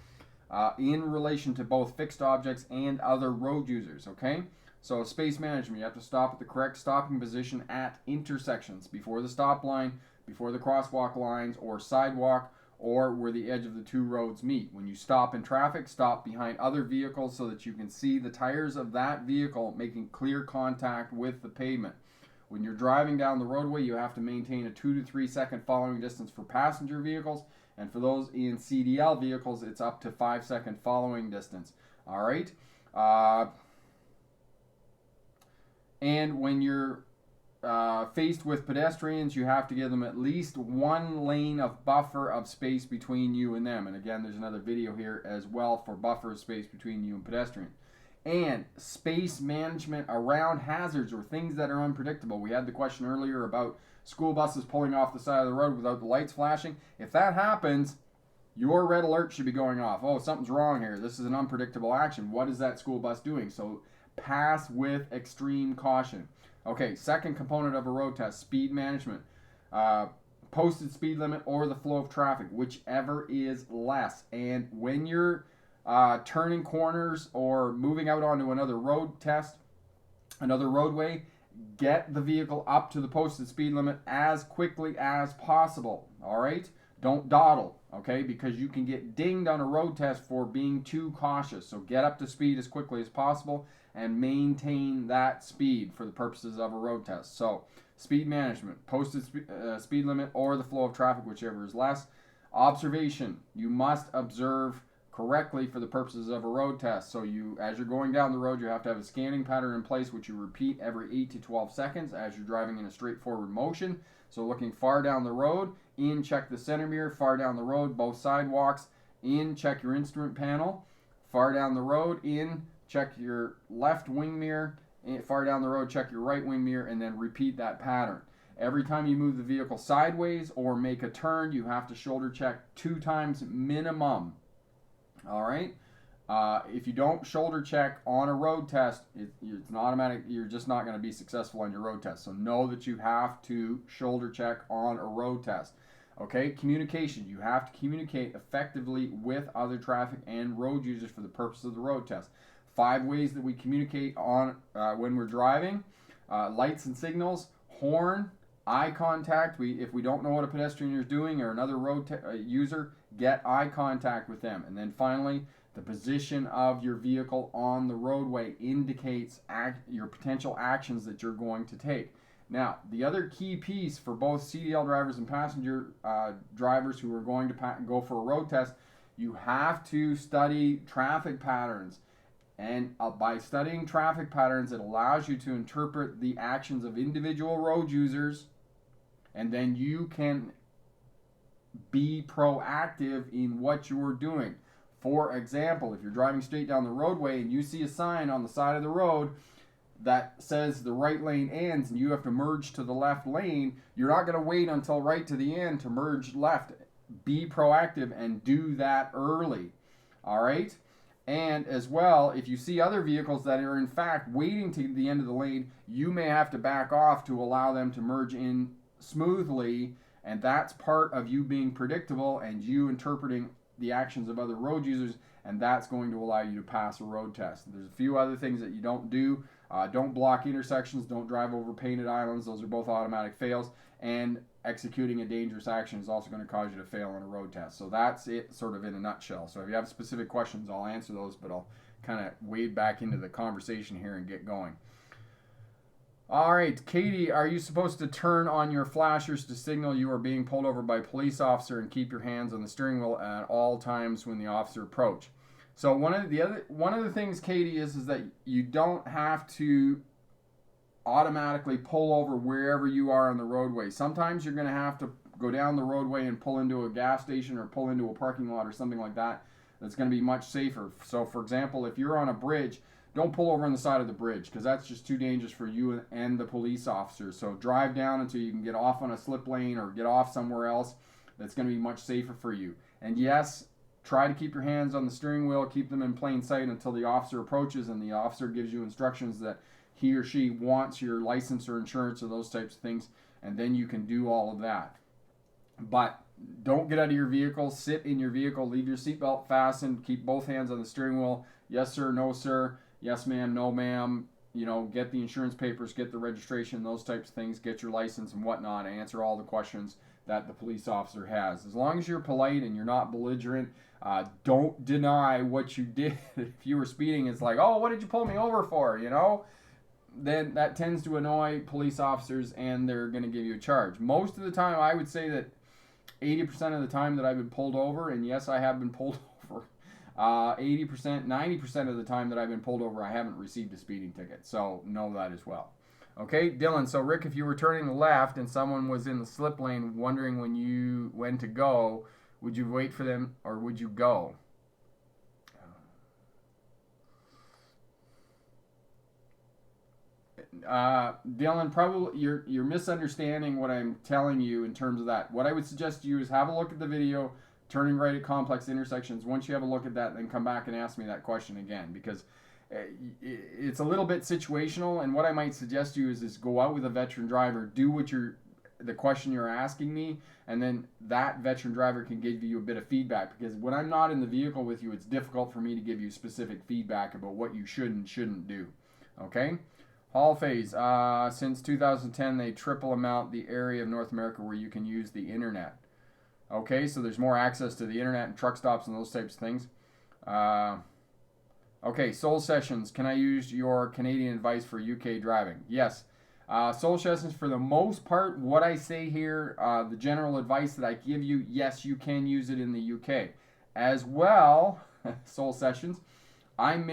in relation to both fixed objects and other road users, okay? So space management, you have to stop at the correct stopping position at intersections, before the stop line, before the crosswalk lines or sidewalk, or where the edge of the 2 roads meet. When you stop in traffic, stop behind other vehicles so that you can see the tires of that vehicle making clear contact with the pavement. When you're driving down the roadway, you have to maintain a 2 to 3 second following distance for passenger vehicles, and for those in CDL vehicles, it's up to 5 second following distance. All right. And when you're faced with pedestrians, you have to give them at least 1 lane of buffer of space between you and them. And again, there's another video here as well for buffer of space between you and pedestrians. And space management around hazards or things that are unpredictable. We had the question earlier about school buses pulling off the side of the road without the lights flashing. If that happens, your red alert should be going off. Oh, something's wrong here. This is an unpredictable action. What is that school bus doing? So pass with extreme caution. Okay, second component of a road test, speed management. Posted speed limit or the flow of traffic, whichever is less. And when you're turning corners or moving out onto another roadway, get the vehicle up to the posted speed limit as quickly as possible. All right? Don't dawdle, okay? Because you can get dinged on a road test for being too cautious. So get up to speed as quickly as possible and maintain that speed for the purposes of a road test. So speed management, posted speed limit or the flow of traffic, whichever is less. Observation, you must observe correctly for the purposes of a road test. So as you're going down the road, you have to have a scanning pattern in place, which you repeat every 8 to 12 seconds as you're driving in a straightforward motion. So looking far down the road, in, check the center mirror, far down the road, both sidewalks, in, check your instrument panel, far down the road, in, check your left wing mirror, far down the road, check your right wing mirror, and then repeat that pattern. Every time you move the vehicle sideways or make a turn, you have to shoulder check 2 times minimum. All right? If you don't shoulder check on a road test, it's an automatic. You're just not going to be successful on your road test. So know that you have to shoulder check on a road test. Okay? Communication. You have to communicate effectively with other traffic and road users for the purpose of the road test. 5 ways that we communicate on when we're driving: lights and signals, horn, eye contact. If we don't know what a pedestrian is doing or another road user, get eye contact with them. And then finally, the position of your vehicle on the roadway indicates your potential actions that you're going to take. Now, the other key piece for both CDL drivers and passenger drivers who are going to go for a road test, you have to study traffic patterns. And by studying traffic patterns, it allows you to interpret the actions of individual road users, and then you can be proactive in what you're doing. For example, if you're driving straight down the roadway and you see a sign on the side of the road that says the right lane ends and you have to merge to the left lane, you're not going to wait until right to the end to merge left. Be proactive and do that early. All right? And as well, if you see other vehicles that are in fact waiting to the end of the lane, you may have to back off to allow them to merge in smoothly, and that's part of you being predictable and you interpreting the actions of other road users, and that's going to allow you to pass a road test. There's a few other things that you don't do. Don't block intersections, don't drive over painted islands, those are both automatic fails, and executing a dangerous action is also going to cause you to fail on a road test. So that's it sort of in a nutshell. So if you have specific questions, I'll answer those, but I'll kind of wade back into the conversation here and get going. All right, Katie, are you supposed to turn on your flashers to signal you are being pulled over by a police officer and keep your hands on the steering wheel at all times when the officer approach? So one of the things, Katie, is that you don't have to automatically pull over wherever you are on the roadway. Sometimes you're going to have to go down the roadway and pull into a gas station or pull into a parking lot or something like that. That's going to be much safer. So, for example, if you're on a bridge, don't pull over on the side of the bridge because that's just too dangerous for you and the police officers. So drive down until you can get off on a slip lane or get off somewhere else that's going to be much safer for you. And yes, try to keep your hands on the steering wheel, keep them in plain sight until the officer approaches and the officer gives you instructions that he or she wants your license or insurance or those types of things, and then you can do all of that. But don't get out of your vehicle, sit in your vehicle, leave your seatbelt fastened, keep both hands on the steering wheel. Yes, sir, no, sir. Yes, ma'am, no, ma'am. You know, get the insurance papers, get the registration, those types of things, get your license and whatnot, answer all the questions that the police officer has. As long as you're polite and you're not belligerent, don't deny what you did. If you were speeding, it's like, oh, what did you pull me over for, you know? Then that tends to annoy police officers and they're going to give you a charge. Most of the time, I would say that 80% of the time that I've been pulled over, and yes, I have been pulled over, 80%, 90% of the time that I've been pulled over, I haven't received a speeding ticket. So know that as well. Okay, Dylan, so Rick, if you were turning left and someone was in the slip lane wondering when to go, would you wait for them or would you go? Dylan, probably you're misunderstanding what I'm telling you in terms of that. What I would suggest to you is have a look at the video, turning right at complex intersections. Once you have a look at that, then come back and ask me that question again, because it's a little bit situational. And what I might suggest to you is go out with a veteran driver, do what the question you're asking me, and then that veteran driver can give you a bit of feedback, because when I'm not in the vehicle with you, it's difficult for me to give you specific feedback about what you should and shouldn't do. Okay? Hall phase. Since 2010, they triple amount the area of North America where you can use the internet. Okay, so there's more access to the internet and truck stops and those types of things. Okay, Soul Sessions. Can I use your Canadian advice for UK driving? Yes. Soul Sessions, for the most part, what I say here, the general advice that I give you, yes, you can use it in the UK. As well, Soul Sessions, I'm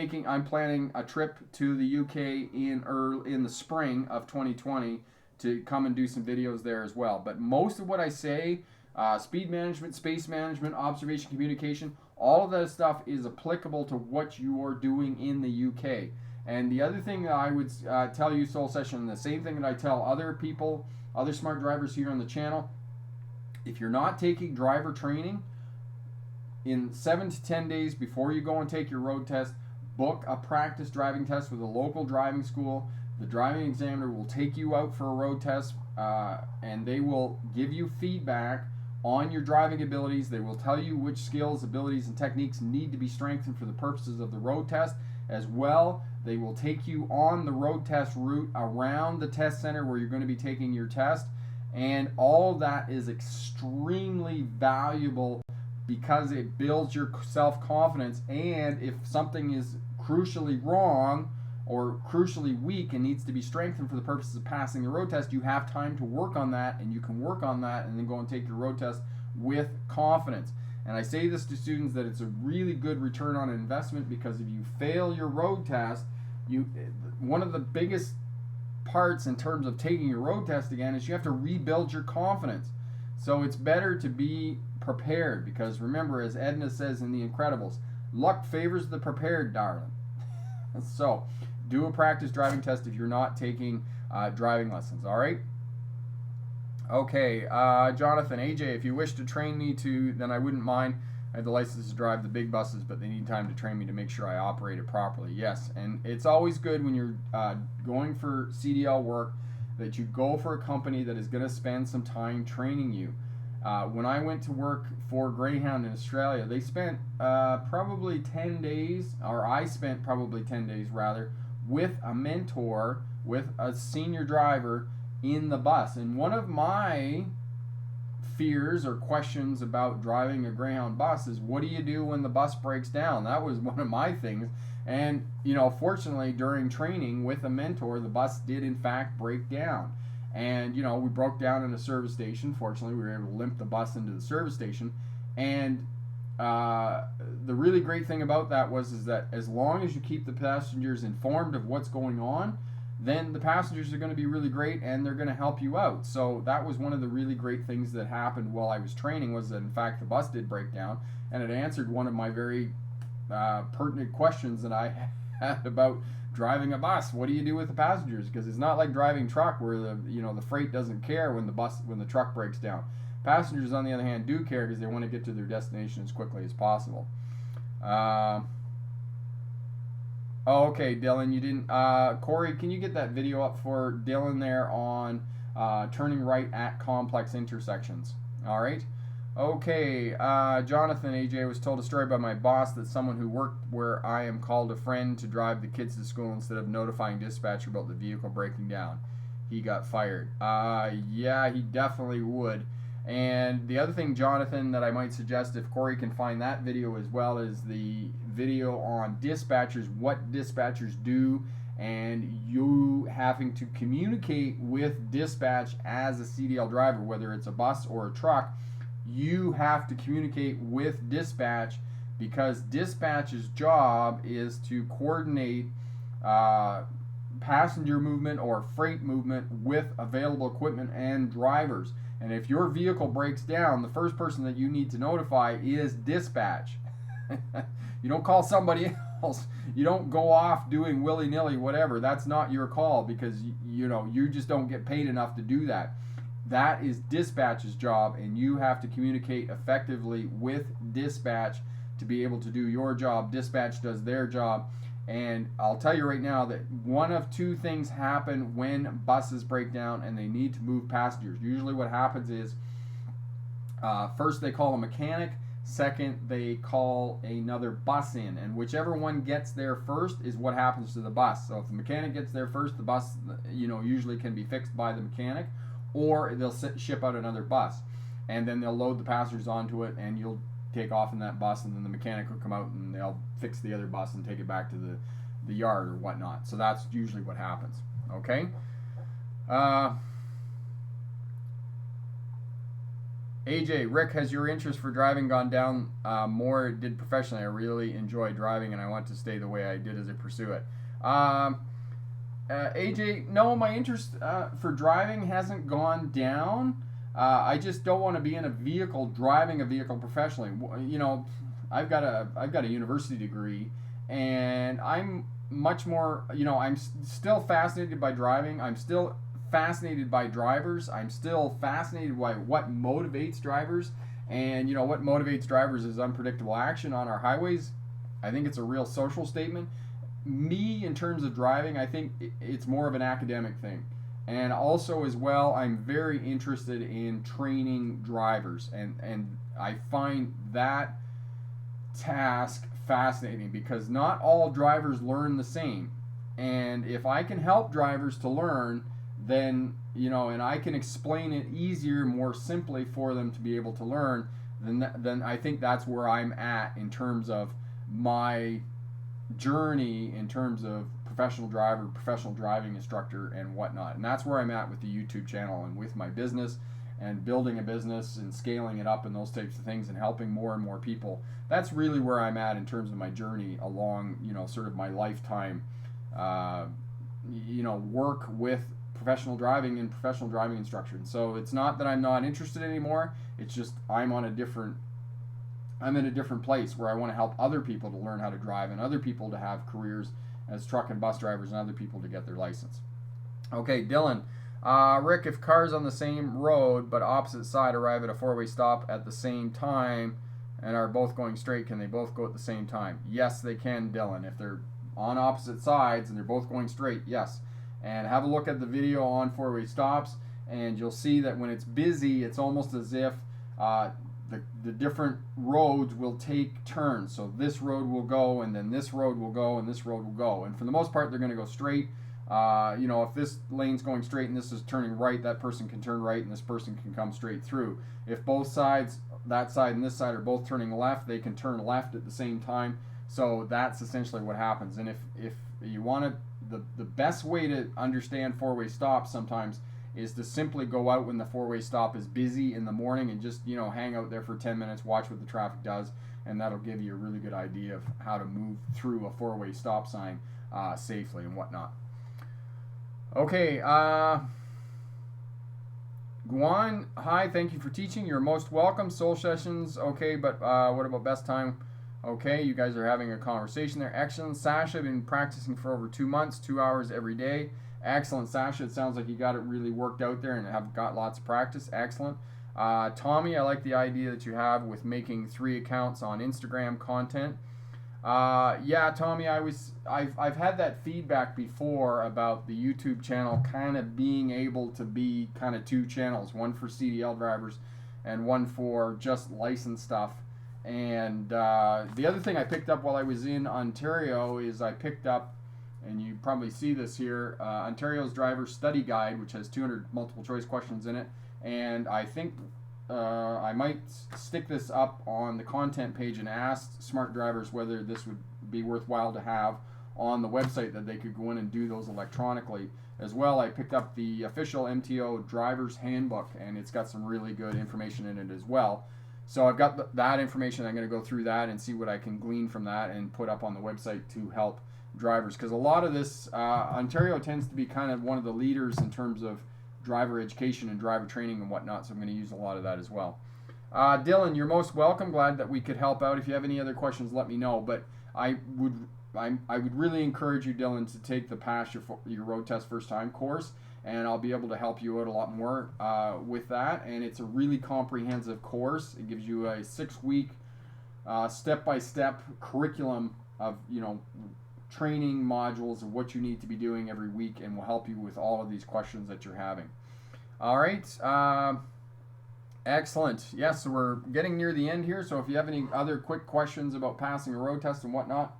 planning a trip to the UK in the spring of 2020 to come and do some videos there as well. But most of what I say, speed management, space management, observation, communication, all of that stuff is applicable to what you are doing in the UK. And the other thing that I would tell you, Soul Session, the same thing that I tell other people, other smart drivers here on the channel, if you're not taking driver training, in 7 to 10 days before you go and take your road test, book a practice driving test with a local driving school. The driving examiner will take you out for a road test, and they will give you feedback on your driving abilities. They will tell you which skills, abilities, and techniques need to be strengthened for the purposes of the road test. As well, they will take you on the road test route around the test center where you're going to be taking your test. And all of that is extremely valuable because it builds your self-confidence. And if something is crucially wrong or crucially weak and needs to be strengthened for the purposes of passing the road test, you have time to work on that, and you can work on that and then go and take your road test with confidence. And I say this to students that it's a really good return on investment, because if you fail your road test, one of the biggest parts in terms of taking your road test again is you have to rebuild your confidence. So it's better to be prepared, because remember, as Edna says in The Incredibles, luck favors the prepared, darling. So do a practice driving test if you're not taking driving lessons. All right. Okay, Jonathan, AJ, if you wish to train me to, then I wouldn't mind. I have the license to drive the big buses, but they need time to train me to make sure I operate it properly. Yes, and it's always good when you're going for CDL work that you go for a company that is going to spend some time training you. When I went to work for Greyhound in Australia, they spent probably 10 days, or I spent probably 10 days rather, with a mentor, with a senior driver in the bus. And one of my fears or questions about driving a Greyhound bus is, what do you do when the bus breaks down? That was one of my things. And fortunately, during training with a mentor, the bus did in fact break down. And we broke down in a service station. Fortunately, we were able to limp the bus into the service station. And the really great thing about that is that as long as you keep the passengers informed of what's going on, then the passengers are going to be really great and they're going to help you out. So that was one of the really great things that happened while I was training, was that in fact the bus did break down, and it answered one of my very pertinent questions that I had about driving a bus. What do you do with the passengers? Because it's not like driving truck where the freight doesn't care when the truck breaks down. Passengers, on the other hand, do care because they want to get to their destination as quickly as possible. Okay, Dylan, you didn't. Corey, can you get that video up for Dylan there on turning right at complex intersections? All right. Okay, Jonathan, AJ, was told a story by my boss that someone who worked where I am called a friend to drive the kids to school instead of notifying dispatcher about the vehicle breaking down. He got fired. Yeah, he definitely would. And the other thing, Jonathan, that I might suggest, if Corey can find that video as well, is the video on dispatchers, what dispatchers do, and you having to communicate with dispatch as a CDL driver, whether it's a bus or a truck. You have to communicate with dispatch, because dispatch's job is to coordinate passenger movement or freight movement with available equipment and drivers. And if your vehicle breaks down, the first person that you need to notify is dispatch. You don't call somebody else. You don't go off doing willy-nilly whatever. That's not your call, because you just don't get paid enough to do that. That is dispatch's job, and you have to communicate effectively with dispatch to be able to do your job. Dispatch does their job. And I'll tell you right now that one of two things happen when buses break down and they need to move passengers. Usually what happens is, first they call a mechanic, second they call another bus in, and whichever one gets there first is what happens to the bus. So if the mechanic gets there first, the bus usually can be fixed by the mechanic, or they'll ship out another bus, and then they'll load the passengers onto it, and you'll take off in that bus, and then the mechanic will come out and they'll fix the other bus and take it back to the yard or whatnot. So that's usually what happens. Okay. AJ, Rick, has your interest for driving gone down more it did professionally? I really enjoy driving and I want to stay the way I did as I pursue it. AJ, no, my interest for driving hasn't gone down. I just don't want to be in a vehicle driving a vehicle professionally. I've got a university degree, and I'm much more. I'm still fascinated by driving. I'm still fascinated by drivers. I'm still fascinated by what motivates drivers, and what motivates drivers is unpredictable action on our highways. I think it's a real social statement. Me, in terms of driving, I think it's more of an academic thing. And also as well, I'm very interested in training drivers, and I find that task fascinating, because not all drivers learn the same. And if I can help drivers to learn, then and I can explain it easier, more simply for them to be able to learn, then I think that's where I'm at in terms of my journey, in terms of professional driver, professional driving instructor, and whatnot. And that's where I'm at with the YouTube channel and with my business and building a business and scaling it up and those types of things and helping more and more people. That's really where I'm at in terms of my journey along, sort of my lifetime, work with professional driving and professional driving instruction. So it's not that I'm not interested anymore. It's just I'm in a different place where I want to help other people to learn how to drive and other people to have careers as truck and bus drivers and other people to get their license. Okay, Dylan. Rick, if cars on the same road but opposite side arrive at a four-way stop at the same time and are both going straight, can they both go at the same time? Yes, they can, Dylan. If they're on opposite sides and they're both going straight, yes. And have a look at the video on four-way stops, and you'll see that when it's busy, it's almost as if the different roads will take turns. So this road will go, and then this road will go, and this road will go. And for the most part, they're going to go straight. If this lane's going straight and this is turning right, that person can turn right and this person can come straight through. If both sides, that side and this side, are both turning left, they can turn left at the same time. So that's essentially what happens. And if you want to, the best way to understand four-way stops sometimes is to simply go out when the four-way stop is busy in the morning and just, hang out there for 10 minutes, watch what the traffic does, and that'll give you a really good idea of how to move through a four-way stop sign safely and whatnot. Okay, Guan, hi, thank you for teaching. You're most welcome. Soul sessions, okay, but what about best time? Okay, you guys are having a conversation there. Excellent. Sasha, I've been practicing for over 2 months, 2 hours every day. Excellent, Sasha. It sounds like you got it really worked out there and have got lots of practice. Excellent. Tommy, I like the idea that you have with making 3 accounts on Instagram content. Yeah, Tommy, I've had that feedback before about the YouTube channel kind of being able to be kind of 2 channels, one for CDL drivers and one for just licensed stuff. And the other thing I picked up while I was in Ontario is I picked up, and you probably see this here, Ontario's Driver Study Guide, which has 200 multiple choice questions in it. And I think I might stick this up on the content page and ask smart drivers whether this would be worthwhile to have on the website, that they could go in and do those electronically. As well, I picked up the official MTO Driver's Handbook, and it's got some really good information in it as well. So I've got that information. I'm going to go through that and see what I can glean from that and put up on the website to help drivers. Because a lot of this, Ontario tends to be kind of one of the leaders in terms of driver education and driver training and whatnot, so I'm going to use a lot of that as well. Dylan, you're most welcome. Glad that we could help out. If you have any other questions, let me know. But I would really encourage you, Dylan, to take the Pass Your Road Test First Time course, and I'll be able to help you out a lot more with that. And it's a really comprehensive course. It gives you a 6-week step-by-step curriculum of training modules of what you need to be doing every week, and will help you with all of these questions that you're having. All right, excellent. Yes, so we're getting near the end here, so if you have any other quick questions about passing a road test and whatnot,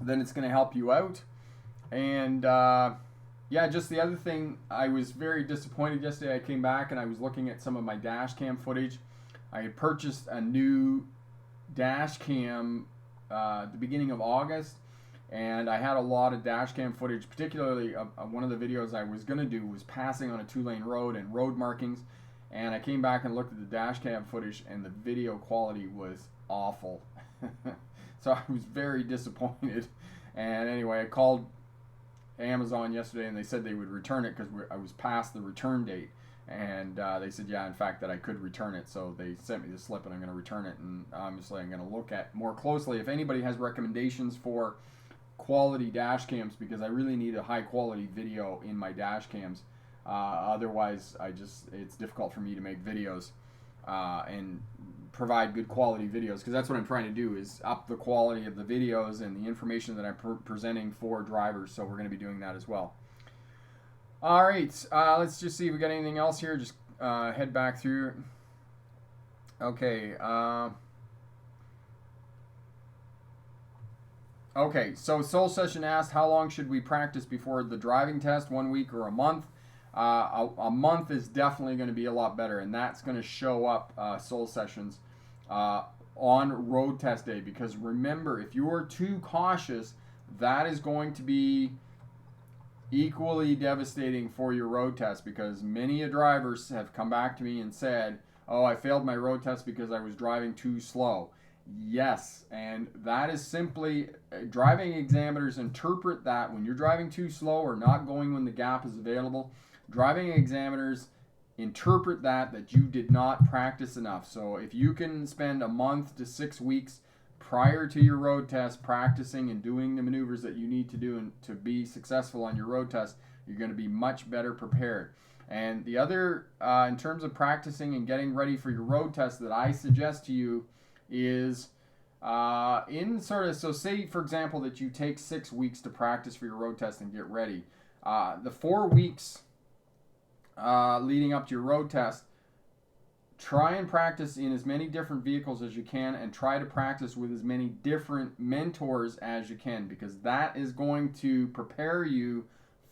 then it's going to help you out. And yeah, just the other thing, I was very disappointed yesterday. I came back and I was looking at some of my dash cam footage. I had purchased a new dash cam at the beginning of August, and I had a lot of dash cam footage, particularly one of the videos I was going to do was passing on a 2-lane road and road markings, and I came back and looked at the dash cam footage, and the video quality was awful. So I was very disappointed. And anyway, I called Amazon yesterday, and they said they would return it because I was past the return date. And they said, yeah, in fact, that I could return it. So they sent me the slip, and I'm going to return it. And obviously, I'm going to look at more closely if anybody has recommendations for quality dash cams, because I really need a high quality video in my dash cams. Otherwise, it's difficult for me to make videos and provide good quality videos, because that's what I'm trying to do, is up the quality of the videos and the information that I'm presenting for drivers. So we're going to be doing that as well. All right, let's just see if we got anything else here. Just head back through. Okay. Okay, so Soul Session asked, how long should we practice before the driving test? 1 week or a month? A month is definitely going to be a lot better, and that's going to show up, Soul Sessions, on road test day. Because remember, if you are too cautious, that is going to be equally devastating for your road test, because many drivers have come back to me and said, oh, I failed my road test because I was driving too slow. Yes, and that is simply driving examiners interpret that when you're driving too slow or not going when the gap is available. Driving examiners interpret that you did not practice enough. So if you can spend a month to 6 weeks prior to your road test practicing and doing the maneuvers that you need to do and to be successful on your road test, you're going to be much better prepared. And the other, in terms of practicing and getting ready for your road test, that I suggest to you is in sort of, so say for example that you take 6 weeks to practice for your road test and get ready. The 4 weeks leading up to your road test, try and practice in as many different vehicles as you can, and try to practice with as many different mentors as you can, because that is going to prepare you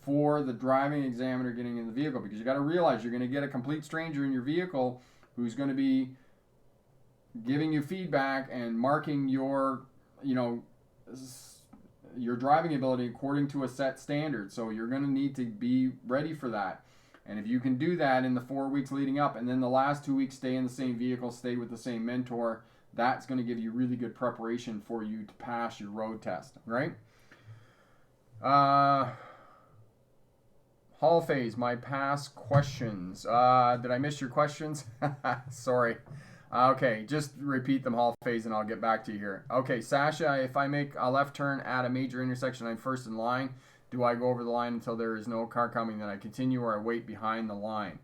for the driving examiner getting in the vehicle. Because you got to realize you're going to get a complete stranger in your vehicle who's going to be giving you feedback and marking your, your driving ability according to a set standard. So you're going to need to be ready for that. And if you can do that in the 4 weeks leading up, and then the last 2 weeks stay in the same vehicle, stay with the same mentor, that's going to give you really good preparation for you to pass your road test, right? Hall phase, my past questions. Did I miss your questions? Sorry. Okay, just repeat them, Hall phase, and I'll get back to you here. Okay, Sasha, if I make a left turn at a major intersection, I'm first in line. Do I go over the line until there is no car coming, then I continue, or I wait behind the line?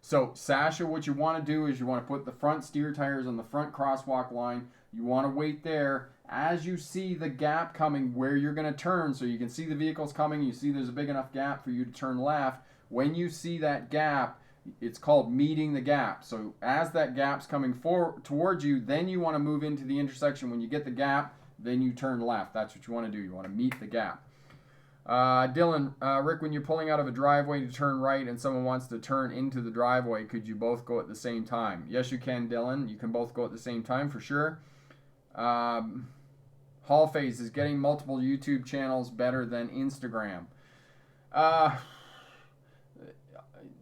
So, Sasha, what you want to do is you want to put the front steer tires on the front crosswalk line. You want to wait there as you see the gap coming where you're going to turn, so you can see the vehicles coming. You see there's a big enough gap for you to turn left. When you see that gap, it's called meeting the gap. So as that gap's coming forward towards you, then you want to move into the intersection. When you get the gap, then you turn left. That's what you want to do. You want to meet the gap. Dylan, Rick, when you're pulling out of a driveway to turn right and someone wants to turn into the driveway, could you both go at the same time? Yes, you can, Dylan. You can both go at the same time for sure. Hall phase, is getting multiple YouTube channels better than Instagram?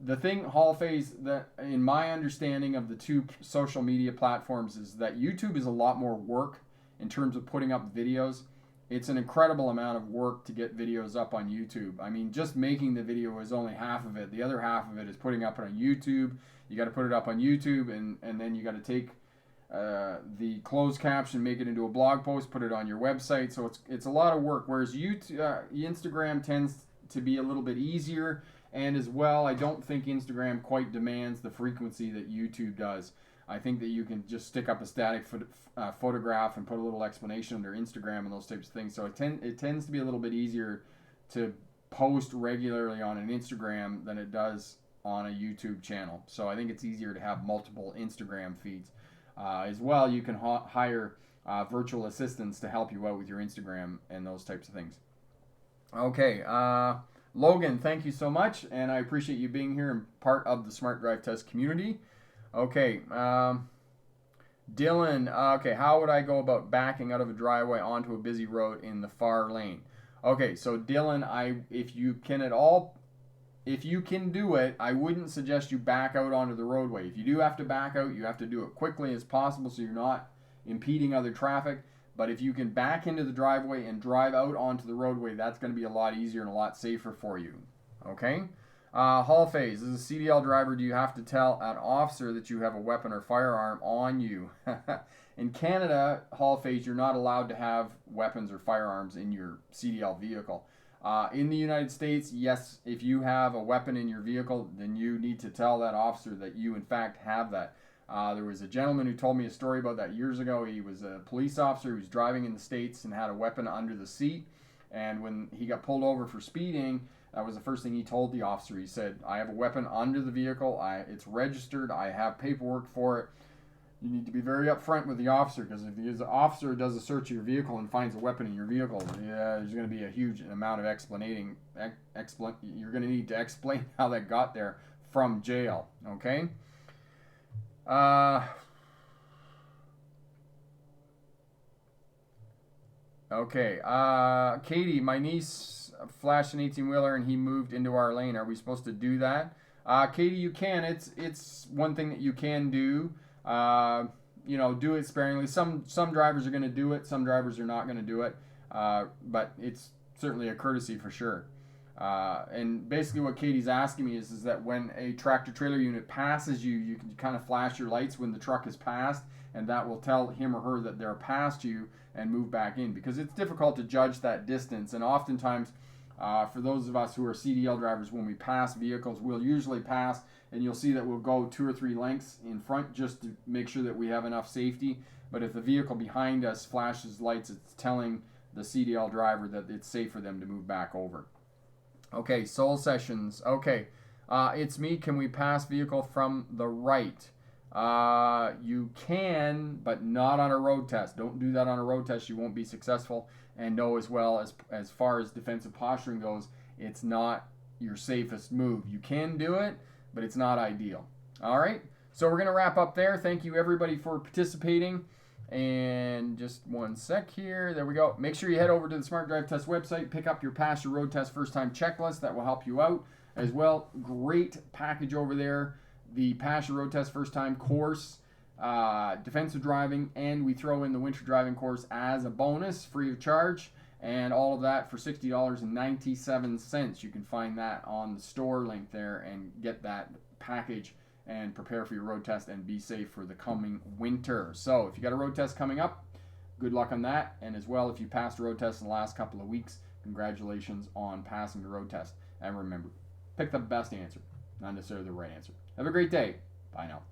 The thing, Hall phase, that in my understanding of the two social media platforms is that YouTube is a lot more work in terms of putting up videos. It's an incredible amount of work to get videos up on YouTube. I mean, just making the video is only half of it. The other half of it is putting up it on YouTube. You got to put it up on YouTube, and then you got to take the closed caption, make it into a blog post, put it on your website. So it's a lot of work. Whereas YouTube, Instagram tends to be a little bit easier, and as well, I don't think Instagram quite demands the frequency that YouTube does. I think that you can just stick up a static photograph and put a little explanation under Instagram and those types of things. So it tends to be a little bit easier to post regularly on an Instagram than it does on a YouTube channel. So I think it's easier to have multiple Instagram feeds. As well, you can hire virtual assistants to help you out with your Instagram and those types of things. Okay, Logan, thank you so much, and I appreciate you being here and part of the Smart Drive Test community. Okay, Dylan, okay, how would I go about backing out of a driveway onto a busy road in the far lane? Okay, so Dylan, if you can do it, I wouldn't suggest you back out onto the roadway. If you do have to back out, you have to do it quickly as possible so you're not impeding other traffic. But if you can back into the driveway and drive out onto the roadway, that's going to be a lot easier and a lot safer for you. Okay? Hall phase, as a CDL driver, do you have to tell an officer that you have a weapon or firearm on you? In Canada, Hall phase, you're not allowed to have weapons or firearms in your CDL vehicle. In the United States, yes, if you have a weapon in your vehicle, then you need to tell that officer that you in fact have that. There was a gentleman who told me a story about that years ago. He was a police officer who was driving in the States and had a weapon under the seat. And when he got pulled over for speeding, that was the first thing he told the officer. He said, I have a weapon under the vehicle. It's registered. I have paperwork for it. You need to be very upfront with the officer, because if the officer does a search of your vehicle and finds a weapon in your vehicle, there's going to be a huge amount of explaining. You're going to need to explain how that got there from jail. Okay? Katie, my niece flashed an 18-wheeler and he moved into our lane. Are we supposed to do that? Katie, you can. It's one thing that you can do. you know, do it sparingly. Some drivers are going to do it, some drivers are not going to do it, but it's certainly a courtesy for sure. And basically what Katie's asking me is that when a tractor trailer unit passes you, you can kind of flash your lights when the truck is passed, and that will tell him or her that they're past you and move back in, because it's difficult to judge that distance. And oftentimes, for those of us who are CDL drivers, when we pass vehicles, we'll usually pass, and you'll see that we'll go 2 or 3 lengths in front just to make sure that we have enough safety. But if the vehicle behind us flashes lights, it's telling the CDL driver that it's safe for them to move back over. Okay, Soul Sessions. Okay, it's me. Can we pass vehicle from the right? You can, but not on a road test. Don't do that on a road test. You won't be successful. And know as well, as far as defensive posturing goes, it's not your safest move. You can do it, but it's not ideal. All right, so we're going to wrap up there. Thank you, everybody, for participating. And just one sec here. There we go. Make sure you head over to the Smart Drive Test website. Pick up your Pass Your Road Test First Time checklist. That will help you out as well. Great package over there. The Pass Your Road Test First Time course, defensive driving, and we throw in the winter driving course as a bonus, free of charge. And all of that for $60.97. You can find that on the store link there and get that package and prepare for your road test and be safe for the coming winter. So if you got a road test coming up, good luck on that. And as well, if you passed a road test in the last couple of weeks, congratulations on passing the road test. And remember, pick the best answer, not necessarily the right answer. Have a great day. Bye now.